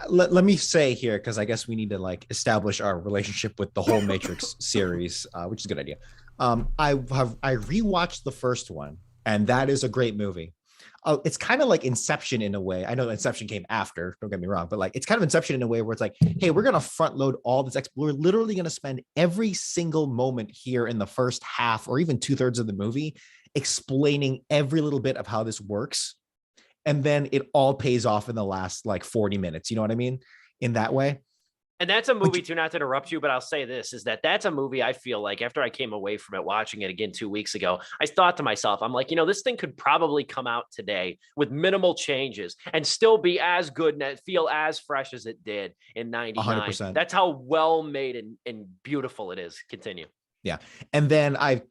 Let me say here, because I guess we need to like establish our relationship with the whole Matrix series, which is a good idea. I rewatched the first one, and that is a great movie. It's kind of like Inception in a way. I know Inception came after, don't get me wrong, but like it's kind of Inception in a way where it's like, hey, we're gonna front load all this. We're literally gonna spend every single moment here in the first half or even 2/3 of the movie explaining every little bit of how this works. And then it all pays off in the last like 40 minutes. You know what I mean? In that way. And that's a movie too, not to interrupt you, but I'll say this is that's a movie I feel like after I came away from it, watching it again 2 weeks ago, I thought to myself, I'm like, this thing could probably come out today with minimal changes and still be as good and feel as fresh as it did in 99. 100%. That's how well made and beautiful it is. Continue. Yeah. And then I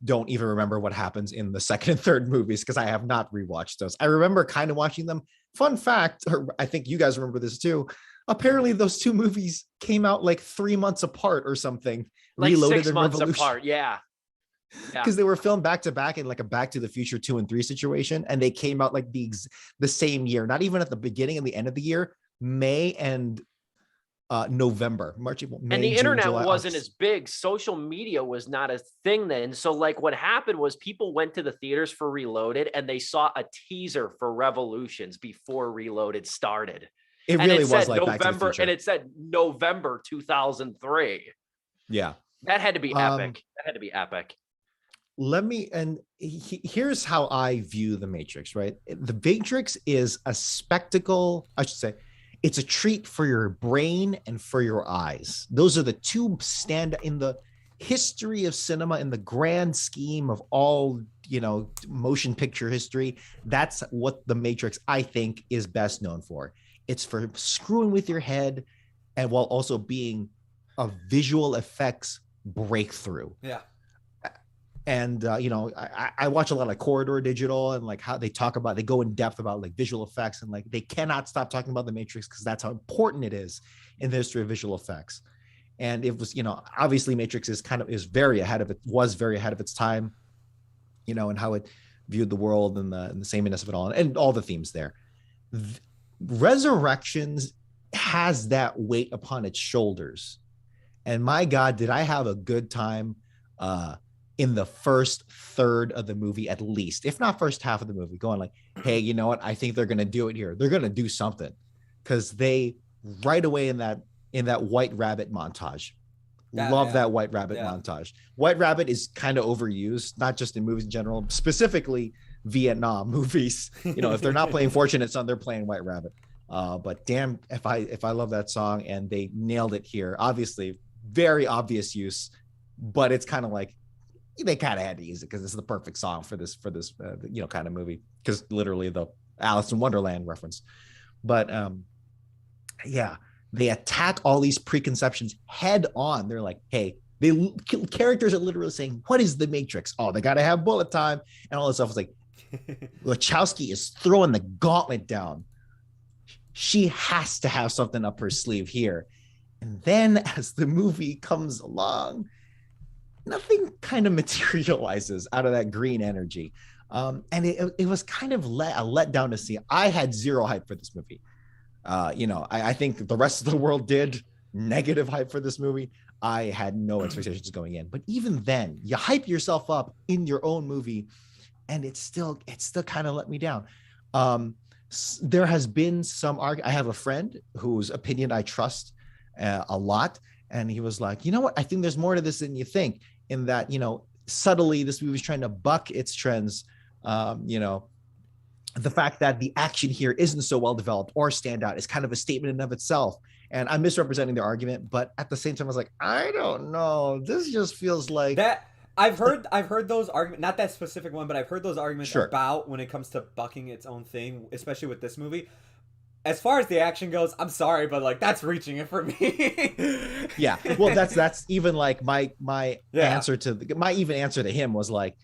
don't even remember what happens in the second and third movies because I have not rewatched those. I remember kind of watching them. Fun fact, I think you guys remember this too. Apparently those 2 movies came out like 3 months apart or something. Like Reloaded 6 and months Revolution. apart. Yeah. Because they were filmed back to back in like a Back to the Future 2 and 3 situation. And they came out like the same year, not even at the beginning and the end of the year, May and November, March, April, May, and the June, internet July, wasn't August. as big. Social media was not a thing then. So like what happened was people went to the theaters for Reloaded and they saw a teaser for Revolutions before Reloaded started. It really was like November, Back to the Future. and it said November 2003. Yeah. That had to be epic. That had to be epic. Here's how I view the Matrix, right? The Matrix is a spectacle, I should say. It's a treat for your brain and for your eyes. Those are the 2 stand in the history of cinema, in the grand scheme of all, motion picture history. That's what the Matrix, I think, is best known for. It's for screwing with your head and while also being a visual effects breakthrough. Yeah. And, I watch a lot of Corridor Digital and like how they go in depth about like visual effects and like they cannot stop talking about the Matrix because that's how important it is in the history of visual effects. And it was, obviously Matrix was very ahead of its time, and how it viewed the world and the sameness of it all and all the themes there. Resurrections has that weight upon its shoulders. And my God, did I have a good time in the first third of the movie, at least, if not first half of the movie, going like, hey, you know what? I think they're going to do it here. They're going to do something because they right away in that White Rabbit montage. Love that White Rabbit montage. White Rabbit is kind of overused, not just in movies in general, specifically Vietnam movies. If they're not playing Fortunate Son, they're playing White Rabbit. But damn, if I love that song, and they nailed it here. Obviously, very obvious use, but it's kind of like they kind of had to use it because it's the perfect song for this kind of movie, because literally the Alice in Wonderland reference. But they attack all these preconceptions head on. They're like, hey, characters are literally saying, what is the Matrix? Oh, they got to have bullet time and all this stuff. It's like Wachowski is throwing the gauntlet down. She has to have something up her sleeve here. And then as the movie comes along, nothing kind of materializes out of that green energy. And it was kind of a letdown to see. I had zero hype for this movie. I think the rest of the world did. Negative hype for this movie. I had no expectations going in. But even then, you hype yourself up in your own movie, and it still kind of let me down. There has been some I have a friend whose opinion I trust a lot, and he was like, you know what? I think there's more to this than you think. In that, subtly this movie is trying to buck its trends. The fact that the action here isn't so well developed or stand out is kind of a statement in of itself. And I'm misrepresenting their argument, but at the same time, I was like, I don't know. This just feels like that. I've heard those arguments, not that specific one, but I've heard those arguments about when it comes to bucking its own thing, especially with this movie. As far as the action goes, I'm sorry, but like that's reaching it for me. Yeah. Well, that's even like my answer to my answer to him was like,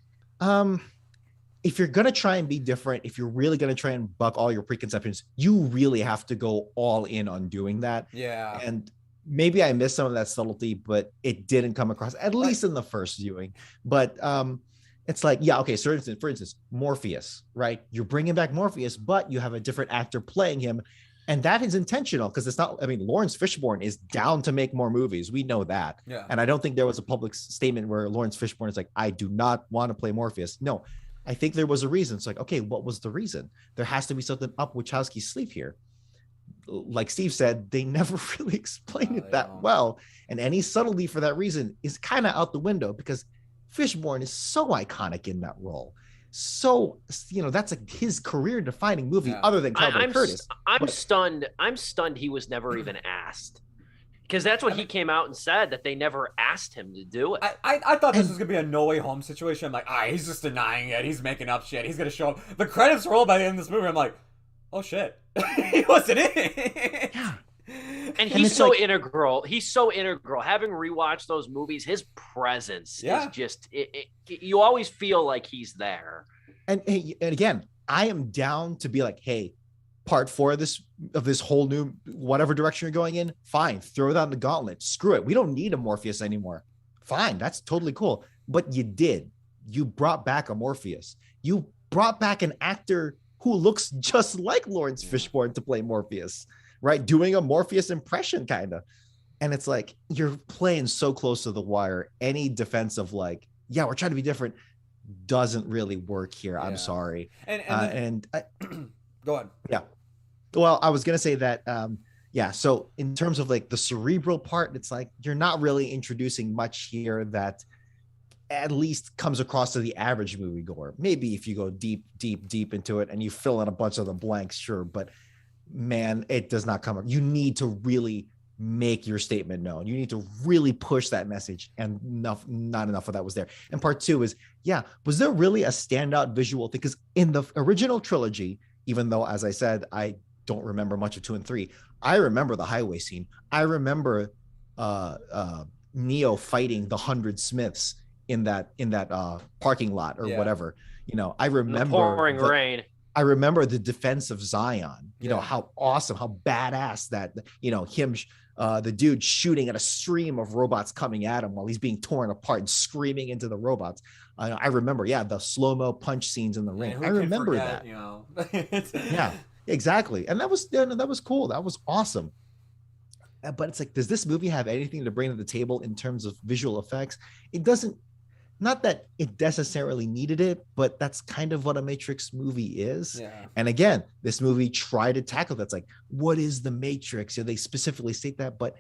if you're going to try and be different, if you're really going to try and buck all your preconceptions, you really have to go all in on doing that. Yeah. And maybe I missed some of that subtlety, but it didn't come across, at least in the first viewing. But it's like, yeah, okay. So for instance, Morpheus, right? You're bringing back Morpheus, but you have a different actor playing him. And that is intentional because it's not, Lawrence Fishburne is down to make more movies. We know that. Yeah. And I don't think there was a public statement where Lawrence Fishburne is like, I do not want to play Morpheus. No. I think there was a reason. It's like, okay, what was the reason? There has to be something up Wachowski's sleeve here. Like Steve said, they never really explained it that well. And any subtlety for that reason is kind of out the window because Fishburne is so iconic in that role. So, that's his career-defining movie other than Cowboy Curtis. I'm stunned he was never even asked. Because that's what he came out and said, that they never asked him to do it. I thought this was going to be a No Way Home situation. I'm like, he's just denying it. He's making up shit. He's going to show up. The credits roll by the end of this movie. I'm like, oh, shit. He wasn't in it. Yeah. And he's so integral. He's so integral. Having rewatched those movies, his presence is just, you always feel like he's there. And again, I am down to be like, hey, part 4 of this whole new whatever direction you're going in, fine, throw that in the gauntlet. Screw it. We don't need a Morpheus anymore. Fine, that's totally cool. But you brought back a Morpheus. You brought back an actor who looks just like Lawrence Fishburne to play Morpheus, right? Doing a Morpheus impression kind of. And it's like, you're playing so close to the wire. Any defense of like, yeah, we're trying to be different doesn't really work here. I'm sorry. And go ahead. Yeah. Well, I was going to say that, so in terms of like the cerebral part, it's like, you're not really introducing much here that at least comes across to the average moviegoer. Maybe if you go deep into it and you fill in a bunch of the blanks, sure. But man, it does not come up. You need to really make your statement known. You need to really push that message, and not enough of that was there. And part 2 is, was there really a standout visual thing? Because in the original trilogy, even though, as I said, I don't remember much of 2 and 3, I remember the highway scene. I remember Neo fighting the 100 Smiths in that parking lot or whatever. I remember the pouring rain. I remember the defense of Zion. How awesome, how badass that him. The dude shooting at a stream of robots coming at him while he's being torn apart and screaming into the robots. I remember, the slow-mo punch scenes in the ring. I remember that. Yeah, exactly. And that was cool. That was awesome. But it's like, does this movie have anything to bring to the table in terms of visual effects? It doesn't. Not that it necessarily needed it, but that's kind of what a Matrix movie is. Yeah. And again, this movie tried to tackle that's like, what is the Matrix? They specifically state that. But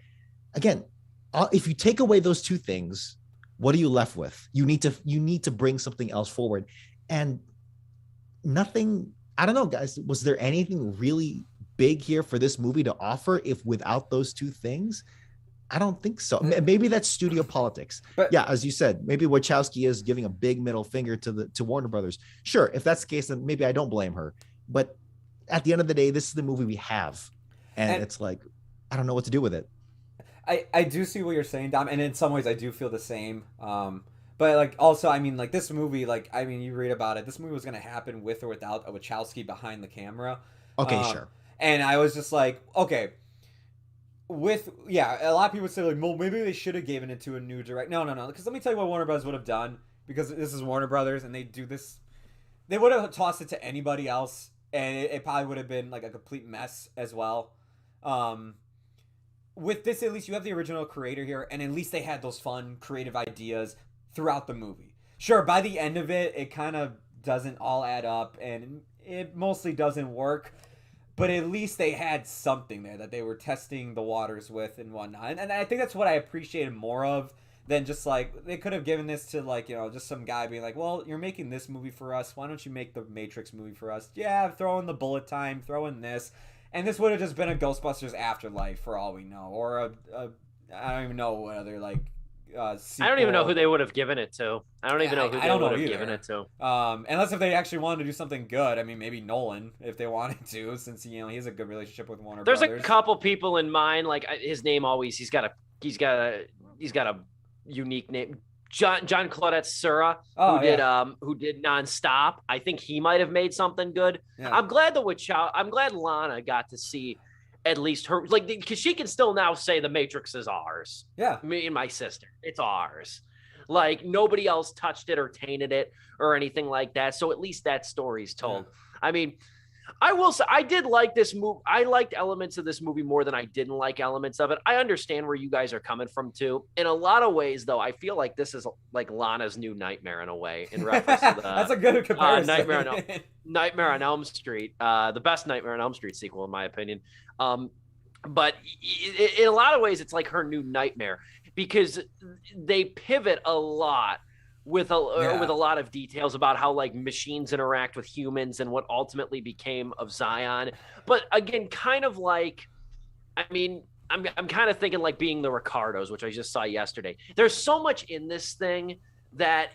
again, if you take away those two things, what are you left with? You need to bring something else forward. And nothing, I don't know, guys, was there anything really big here for this movie to offer if without those two things? I don't think so. Maybe that's studio politics. But as you said, maybe Wachowski is giving a big middle finger to Warner Brothers. Sure, if that's the case, then maybe I don't blame her. But at the end of the day, this is the movie we have, and it's like, I don't know what to do with it. I do see what you're saying, Dom, and in some ways I do feel the same. But like also, I mean, like this movie, like I mean, you read about it. This movie was going to happen with or without a Wachowski behind the camera. Okay, sure. And I was just like, okay. a lot of people would say like, well, maybe they should have given it to a new director. No, because let me tell you what Warner Brothers would have done, because this is Warner Brothers and they do this. They would have tossed it to anybody else, and it probably would have been like a complete mess as well. With this, at least you have the original creator here, and at least they had those fun, creative ideas throughout the movie. Sure, by the end of it, it kind of doesn't all add up, and it mostly doesn't work. But at least they had something there that they were testing the waters with and whatnot. And I think that's what I appreciated more of than just like, they could have given this to like, just some guy being like, well, you're making this movie for us. Why don't you make the Matrix movie for us? Yeah, throw in the bullet time, throw in this. And this would have just been a Ghostbusters Afterlife for all we know. Or I don't even know what other like sequel. I don't even know who they would have given it to. I don't even know who they would have given it to. Unless if they actually wanted to do something good. I mean, maybe Nolan, if they wanted to, since he has a good relationship with Warner Brothers. There's a couple people in mind. Like his name always. He's got a unique name. John Claudette Sura, who did Nonstop. I think he might have made something good. Yeah. I'm glad Lana got to see at least her, like, because she can still now say the Matrix is ours. Yeah. Me and my sister, it's ours. Like, nobody else touched it or tainted it or anything like that. So at least that story's told. Yeah. I mean, I will say, I did like this movie. I liked elements of this movie more than I didn't like elements of it. I understand where you guys are coming from too. In a lot of ways, though, I feel like this is like Lana's new nightmare in a way, in reference to the that's a good comparison. Nightmare on Elm Street, the best Nightmare on Elm Street sequel, in my opinion. But in a lot of ways, it's like her new nightmare, because they pivot a lot with a lot of details about how like machines interact with humans and what ultimately became of Zion. But again, kind of like, I mean, I'm kind of thinking like Being the Ricardos, which I just saw yesterday. There's so much in this thing that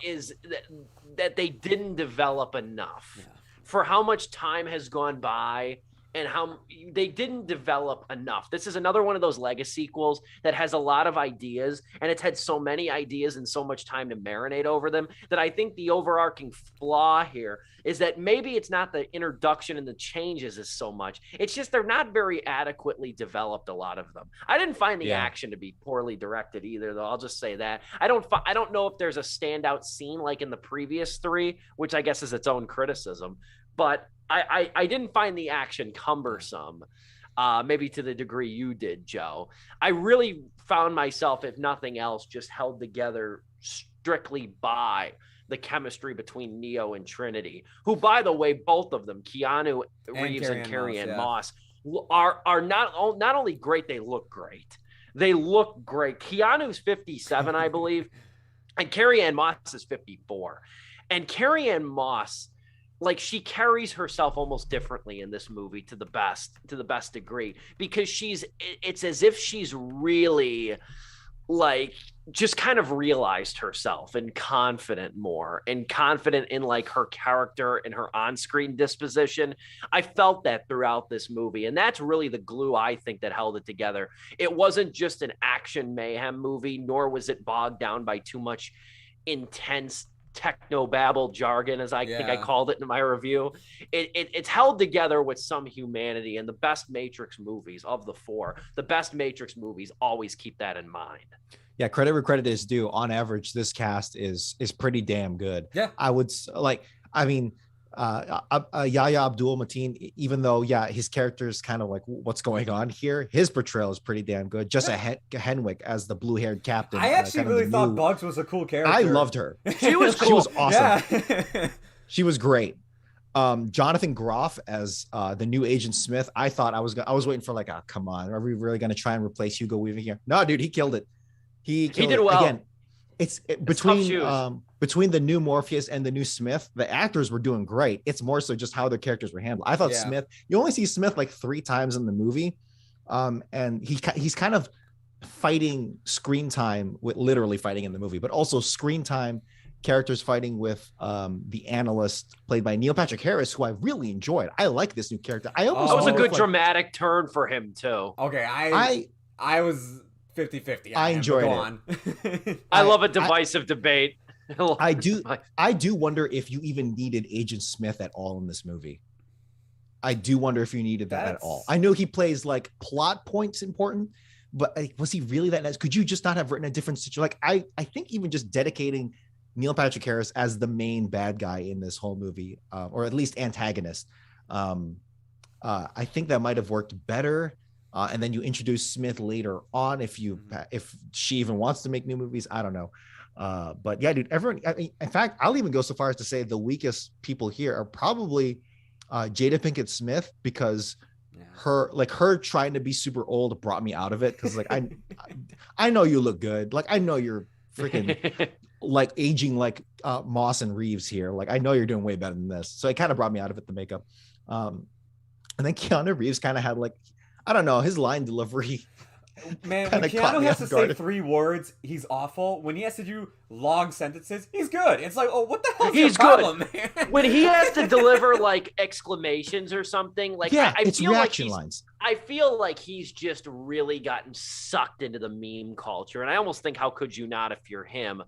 they didn't develop enough for how much time has gone by. And how they didn't develop enough. This is another one of those legacy sequels that has a lot of ideas, and it's had so many ideas and so much time to marinate over them, that I think the overarching flaw here is that maybe it's not the introduction and the changes as so much. It's just they're not very adequately developed, a lot of them. I didn't find the action to be poorly directed either, though. I'll just say that. I don't know if there's a standout scene like in the previous three, which I guess is its own criticism, but I didn't find the action cumbersome, maybe to the degree you did, Joe. I really found myself, if nothing else, just held together strictly by the chemistry between Neo and Trinity, who, by the way, both of them, Keanu Reeves and Carrie-Anne Moss, are not only great, they look great. They look great. Keanu's 57, I believe, and Carrie-Anne Moss is 54. And Carrie-Anne Moss, like, she carries herself almost differently in this movie to the best degree, because it's as if she's really like just kind of realized herself and confident in like her character and her on-screen disposition. I felt that throughout this movie, and that's really the glue, I think, that held it together. It wasn't just an action mayhem movie, nor was it bogged down by too much intense techno-babble jargon, as I think I called it in my review. It's held together with some humanity, and the best Matrix movies of the four, the best Matrix movies always keep that in mind. Yeah, credit where credit is due. On average, this cast is pretty damn good. Yeah, I would like. I mean, Yahya Abdul-Mateen, even though his character is kind of like, what's going on here, his portrayal is pretty damn good. Just Henwick as the blue-haired captain. I actually really thought Bugs was a cool character. I loved her. She was cool. She was awesome. Yeah. She was great. Jonathan Groff as the new Agent Smith. I thought I was waiting for like, come on, are we really going to try and replace Hugo Weaving here? No, dude, he killed it. He did well. Again, between the new Morpheus and the new Smith, the actors were doing great. It's more so just how their characters were handled. I thought Smith, you only see Smith like 3 times in the movie. And he's kind of fighting screen time with literally fighting in the movie, but also screen time characters fighting with the analyst played by Neil Patrick Harris, who I really enjoyed. I like this new character. That was a good dramatic turn for him too. Okay. I was 50-50. I enjoyed it. I love a divisive debate. I do wonder if you even needed Agent Smith at all in this movie. I do wonder if you needed that at all. I know he plays like plot points important, but like, was he really that nice? Could you just not have written a different situation? Like, I think even just dedicating Neil Patrick Harris as the main bad guy in this whole movie, or at least antagonist, I think that might have worked better. And then you introduce Smith later on if she even wants to make new movies. I don't know. But yeah, dude, everyone, I mean, in fact, I'll even go so far as to say the weakest people here are probably Jada Pinkett Smith, because her trying to be super old brought me out of it. Cause like, I know you look good. Like, I know you're freaking like aging like Moss and Reeves here. Like, I know you're doing way better than this. So it kind of brought me out of it, the makeup. And then Keanu Reeves kind of had like, I don't know, his line delivery. Man, when Keanu has to say 3 words, he's awful. When he has to do long sentences, he's good. It's like, oh, what the hell's your problem, man? When he has to deliver like exclamations or something, like I it's feel reaction like lines. I feel like he's just really gotten sucked into the meme culture, and I almost think, how could you not if you're him?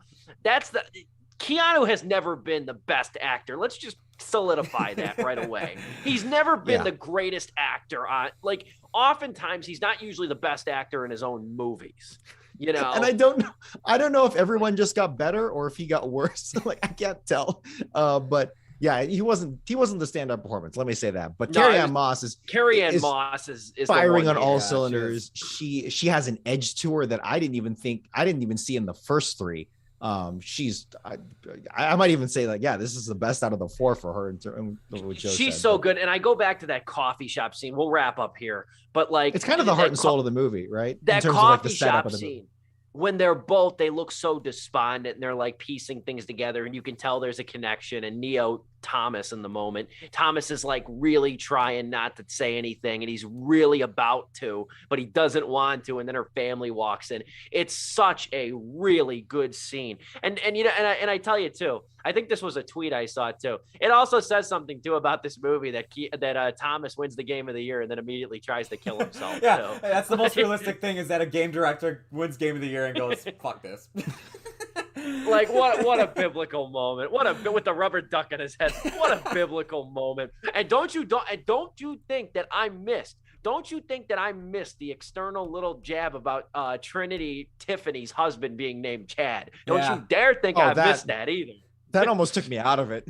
Keanu has never been the best actor. Let's just solidify that right away. He's never been the greatest actor on, like, oftentimes he's not usually the best actor in his own movies, you know. And I don't know if everyone just got better or if he got worse. Like, I can't tell. But yeah, he wasn't the stand-up performance. Let me say that. But Carrie-Anne Moss is firing on all cylinders. She has an edge to her that I didn't even see in the first 3. I might even say, like, this is the best out of the 4 for her. She's so good. And I go back to that coffee shop scene. We'll wrap up here, but like, it's kind of the heart and soul of the movie, right? That coffee shop scene, when they look so despondent and they're like piecing things together, and you can tell there's a connection. And Thomas in the moment, Thomas is like really trying not to say anything, and he's really about to, but he doesn't want to. And then her family walks in. It's such a really good scene. And you know, and I tell you too, I think this was a tweet I saw too. It also says something too about this movie that Thomas wins the game of the year and then immediately tries to kill himself. Too. That's the most realistic thing, is that a game director wins game of the year and goes, fuck this. Like, what a biblical moment. With the rubber duck in his head. What a biblical moment. And don't you think that I missed the external little jab about Trinity Tiffany's husband being named Chad? Don't you dare think I missed that either. That almost took me out of it.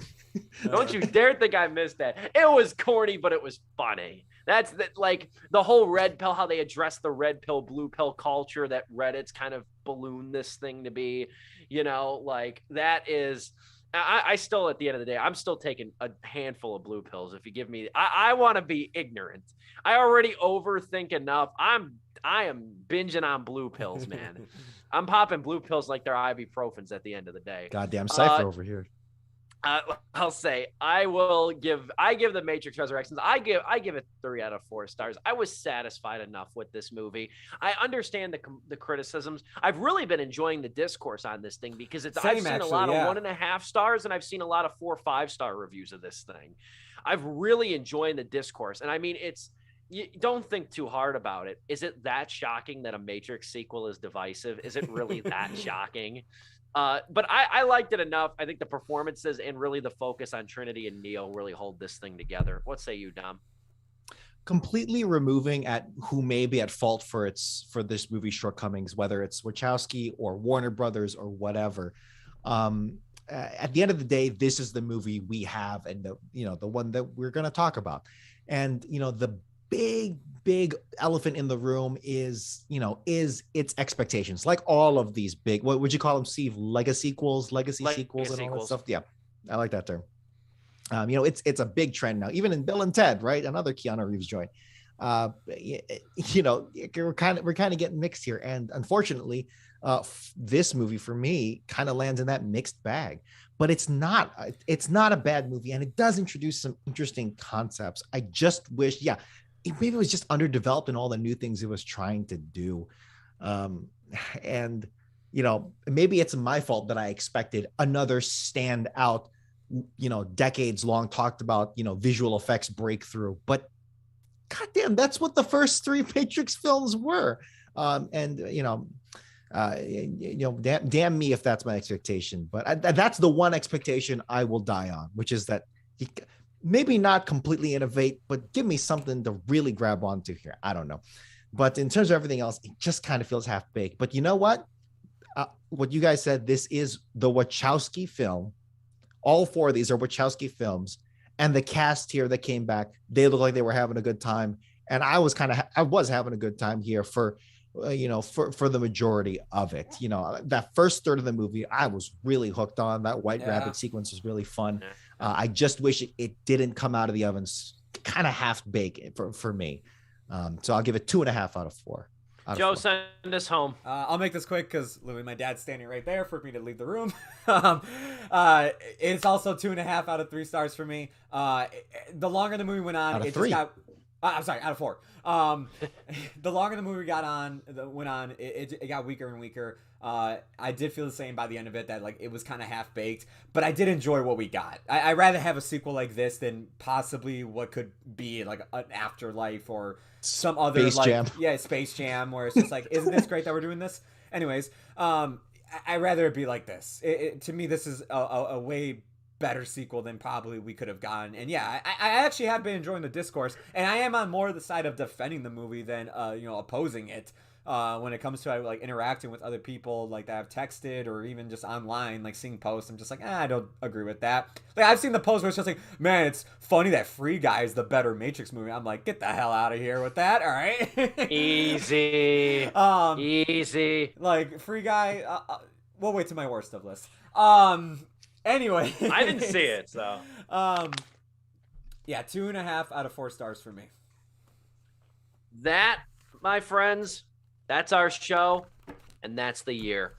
Don't you dare think I missed that. It was corny, but it was funny. That's like the whole red pill, how they address the red pill, blue pill culture that Reddit's kind of ballooned this thing to be, you know, like that is, I still, at the end of the day, I'm still taking a handful of blue pills. If you give me, I want to be ignorant. I already overthink enough. I am binging on blue pills, man. I'm popping blue pills like they're ibuprofens at the end of the day. Goddamn Cypher over here. I'll say I give The Matrix Resurrections. I give it 3 out of 4 stars. I was satisfied enough with this movie. I understand the criticisms. I've really been enjoying the discourse on this thing, because I've seen a lot of 1.5 stars, and I've seen a lot of 4 or 5-star reviews of this thing. I've really enjoyed the discourse, and I mean, you don't think too hard about it. Is it that shocking that a Matrix sequel is divisive? Is it really that shocking? But I liked it enough. I think the performances and really the focus on Trinity and Neo really hold this thing together. What say you, Dom? Completely removing at who may be at fault for this movie's shortcomings, whether it's Wachowski or Warner Brothers or whatever. At the end of the day, this is the movie we have, and the one that we're going to talk about. And the big elephant in the room is its expectations. Like all of these big, what would you call them, Steve? Legacy sequels and all that stuff. Yeah, I like that term. It's a big trend now, even in Bill and Ted, right? Another Keanu Reeves joint. We're kind of getting mixed here, and unfortunately, this movie for me kind of lands in that mixed bag. But it's not a bad movie, and it does introduce some interesting concepts. I just wish, maybe it was just underdeveloped in all the new things it was trying to do. And maybe it's my fault that I expected another standout, decades long talked about, visual effects breakthrough, but goddamn, that's what the first 3 Matrix films were. Damn me if that's my expectation, but that's the one expectation I will die on, which is that he maybe not completely innovate, but give me something to really grab onto here. I don't know. But in terms of everything else, it just kind of feels half baked. But you know what you guys said, this is the Wachowski film. All four of these are Wachowski films, and the cast here that came back, they look like they were having a good time. And I was having a good time here for the majority of it. That first third of the movie, I was really hooked on. That white rabbit sequence was really fun. I just wish it didn't come out of the ovens kind of half baked for me. So I'll give it 2.5 out of 4. Joe, send us home. I'll make this quick because literally my dad's standing right there for me to leave the room. It's also 2.5 out of 3 stars for me. The longer the movie went on, out of it 3. just got. I'm sorry, out of 4. The longer the movie went on, it got weaker and weaker. I did feel the same by the end of it, that like it was kind of half baked, but I did enjoy what we got. I'd rather have a sequel like this than possibly what could be like an Afterlife or some other Space Jam. Space Jam, where it's just like, isn't this great that we're doing this? Anyways, I'd rather it be like this. To me, this is a way better sequel than probably we could have gotten. And yeah, I actually have been enjoying the discourse, and I am on more of the side of defending the movie than opposing it. When it comes to like interacting with other people like that I've texted or even just online, like seeing posts, I'm just like, I don't agree with that. Like I've seen the post where it's just like, man, it's funny that Free Guy is the better Matrix movie. I'm like, get the hell out of here with that. All right. Easy. Easy. Like Free Guy, we'll wait to my worst of list. Anyway. I didn't see it, so. Yeah, 2.5 out of 4 stars for me. That, my friends, that's our show, and that's the year.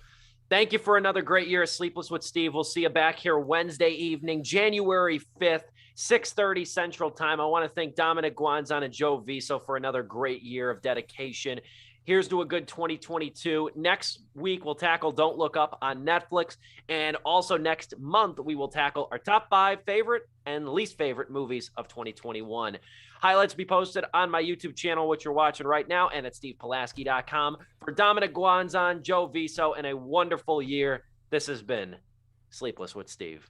Thank you for another great year of Sleepless with Steve. We'll see you back here Wednesday evening, January 5th, 6:30 Central Time. I want to thank Dominic Guanzon and Joe Viso for another great year of dedication. Here's to a good 2022. Next week, we'll tackle Don't Look Up on Netflix. And also next month, we will tackle our top 5 favorite and least favorite movies of 2021. Highlights will be posted on my YouTube channel, which you're watching right now, and at stevepulaski.com. For Dominic Guanzon, Joe Viso, and a wonderful year, this has been Sleepless with Steve.